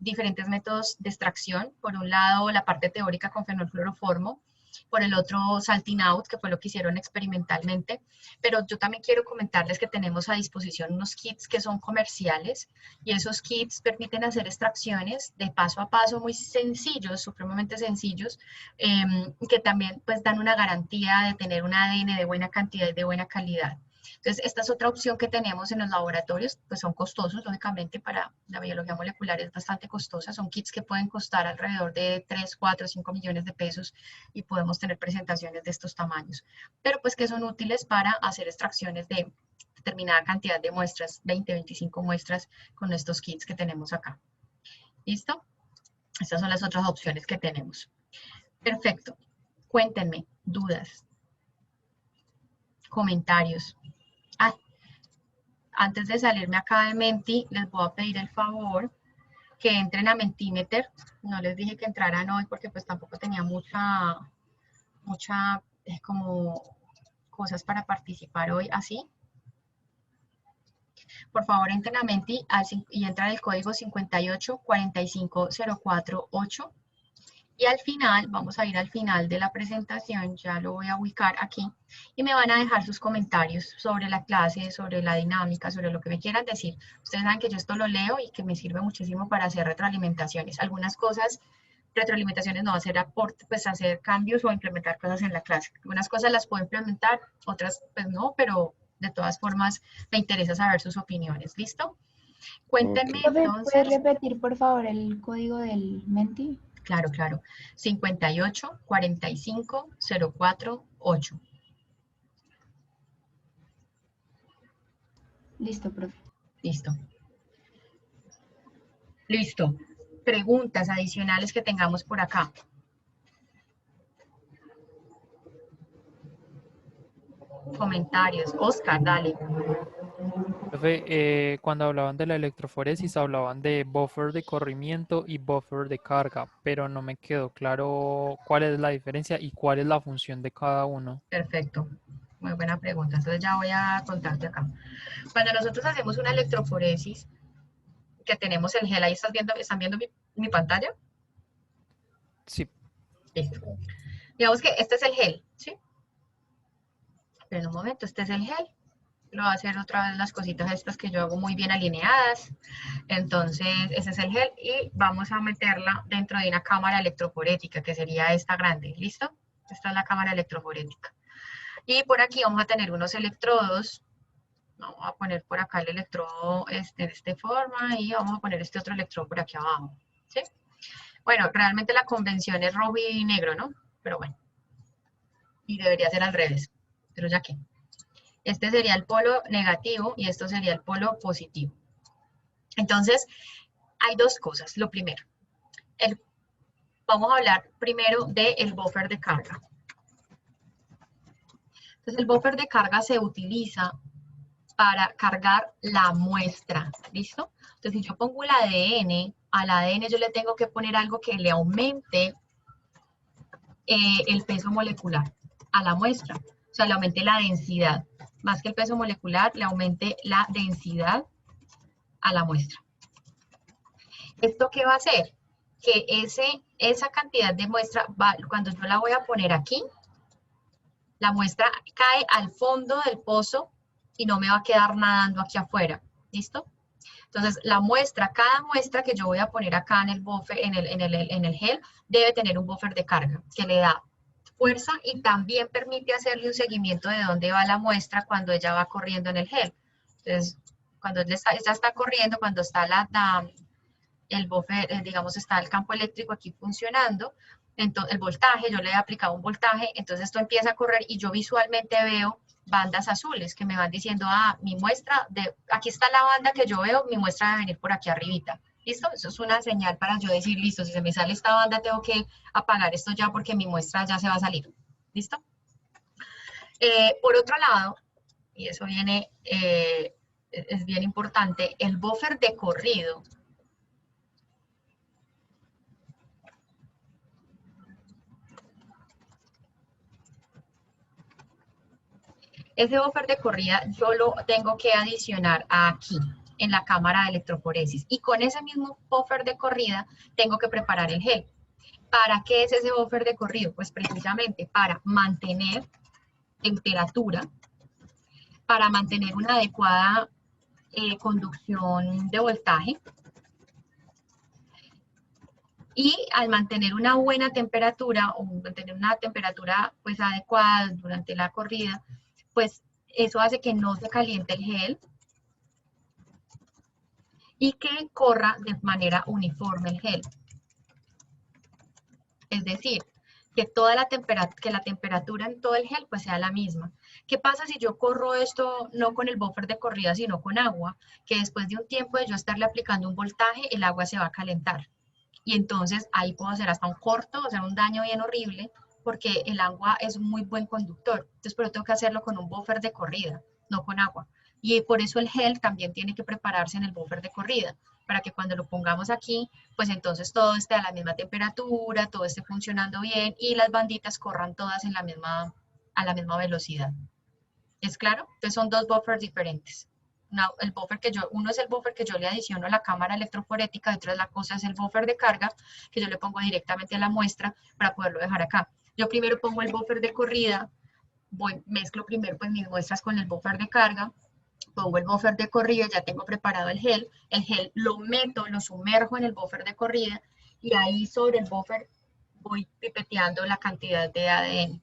diferentes métodos de extracción. Por un lado, la parte teórica con fenolcloroformo, por el otro salting out, que fue lo que hicieron experimentalmente, pero yo también quiero comentarles que tenemos a disposición unos kits que son comerciales y esos kits permiten hacer extracciones de paso a paso muy sencillos, supremamente sencillos, que también pues dan una garantía de tener un ADN de buena cantidad y de buena calidad. Entonces, esta es otra opción que tenemos en los laboratorios, pues son costosos, lógicamente para la biología molecular es bastante costosa, son kits que pueden costar alrededor de 3, 4, 5 millones de pesos y podemos tener presentaciones de estos tamaños, pero pues que son útiles para hacer extracciones de determinada cantidad de muestras, 20, 25 muestras con estos kits que tenemos acá. ¿Listo? Estas son las otras opciones que tenemos. Perfecto. Cuéntenme, dudas, comentarios. Antes de salirme acá de Menti, les voy a pedir el favor que entren a Mentimeter. No les dije que entraran hoy porque pues tampoco tenía mucha como cosas para participar hoy así. Por favor, entren a Menti y entran el código 5845048. Y al final, vamos a ir al final de la presentación, ya lo voy a ubicar aquí, y me van a dejar sus comentarios sobre la clase, sobre la dinámica, sobre lo que me quieran decir. Ustedes saben que yo esto lo leo y que me sirve muchísimo para hacer retroalimentaciones. Algunas cosas, retroalimentaciones no va a ser aporte, pues hacer cambios o implementar cosas en la clase. Algunas cosas las puedo implementar, otras pues no, pero de todas formas me interesa saber sus opiniones. ¿Listo? Cuéntenme entonces. ¿Puedes repetir por favor el código del Menti? Claro, claro. 5845048. Listo, profe. Listo. Listo. Preguntas adicionales que tengamos por acá. Comentarios. Oscar, dale. Profe, cuando hablaban de la electroforesis hablaban de buffer de corrimiento y buffer de carga, pero no me quedó claro cuál es la diferencia y cuál es la función de cada uno. Perfecto, muy buena pregunta. Entonces ya voy a contarte acá. Cuando nosotros hacemos una electroforesis, que tenemos el gel, ahí están viendo mi pantalla. Sí. Listo. Digamos que este es el gel, ¿sí? Pero en un momento, este es el gel. Lo va a hacer otra vez las cositas estas que yo hago muy bien alineadas. Entonces, ese es el gel y vamos a meterla dentro de una cámara electroforética, que sería esta grande. ¿Listo? Esta es la cámara electroforética. Y por aquí vamos a tener unos electrodos. Vamos a poner por acá el electrodo de esta forma y vamos a poner este otro electrodo por aquí abajo. ¿Sí? Bueno, realmente la convención es rojo y negro, ¿no? Pero bueno. Y debería ser al revés. Pero ya que. Este sería el polo negativo y esto sería el polo positivo. Entonces, hay dos cosas. Lo primero, vamos a hablar primero del buffer de carga. Entonces, el buffer de carga se utiliza para cargar la muestra. ¿Listo? Entonces, si yo pongo el ADN, al ADN yo le tengo que poner algo que le aumente el peso molecular a la muestra. O sea, le aumente la densidad. Más que el peso molecular, le aumente la densidad a la muestra. ¿Esto qué va a hacer? Que esa cantidad de muestra, cuando yo la voy a poner aquí, la muestra cae al fondo del pozo y no me va a quedar nadando aquí afuera. ¿Listo? Entonces, cada muestra que yo voy a poner acá en el buffer, en el gel, debe tener un buffer de carga que le da fuerza y también permite hacerle un seguimiento de dónde va la muestra cuando ella va corriendo en el gel. Entonces, cuando ella está corriendo, cuando está el buffer, digamos, está el campo eléctrico aquí funcionando, entonces el voltaje, yo le he aplicado un voltaje, entonces esto empieza a correr y yo visualmente veo bandas azules que me van diciendo, mi muestra, aquí está la banda que yo veo, mi muestra debe venir por aquí arribita. ¿Listo? Eso es una señal para yo decir, listo, si se me sale esta banda, tengo que apagar esto ya porque mi muestra ya se va a salir. ¿Listo? Por otro lado, y eso viene, es bien importante, el buffer de corrido. Ese buffer de corrida yo lo tengo que adicionar aquí, en la cámara de electroforesis. Y con ese mismo buffer de corrida tengo que preparar el gel. ¿Para qué es ese buffer de corrido? Pues precisamente para mantener temperatura, para mantener una adecuada conducción de voltaje. Y al mantener una buena temperatura, o mantener una temperatura pues adecuada durante la corrida, pues eso hace que no se caliente el gel y que corra de manera uniforme el gel. Es decir, que la temperatura en todo el gel pues sea la misma. ¿Qué pasa si yo corro esto no con el buffer de corrida, sino con agua? Que después de un tiempo de yo estarle aplicando un voltaje, el agua se va a calentar. Y entonces ahí puedo hacer hasta un corto, o sea, un daño bien horrible, porque el agua es un muy buen conductor. Entonces, pero tengo que hacerlo con un buffer de corrida, no con agua. Y por eso el gel también tiene que prepararse en el buffer de corrida, para que cuando lo pongamos aquí, pues entonces todo esté a la misma temperatura, todo esté funcionando bien y las banditas corran todas a la misma velocidad. ¿Es claro? Entonces son dos buffers diferentes. Uno es el buffer que yo le adiciono a la cámara electroforética, y otra cosa es el buffer de carga que yo le pongo directamente a la muestra para poderlo dejar acá. Yo primero pongo el buffer de corrida, mezclo primero pues mis muestras con el buffer de carga, pongo el buffer de corrida, ya tengo preparado el gel lo meto, lo sumerjo en el buffer de corrida y ahí sobre el buffer voy pipeteando la cantidad de ADN.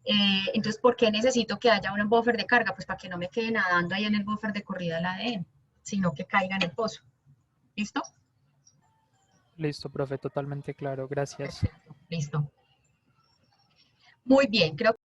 Entonces, ¿por qué necesito que haya un buffer de carga? Pues para que no me quede nadando ahí en el buffer de corrida el ADN, sino que caiga en el pozo. ¿Listo? Listo, profe, totalmente claro. Gracias. Listo. Muy bien, creo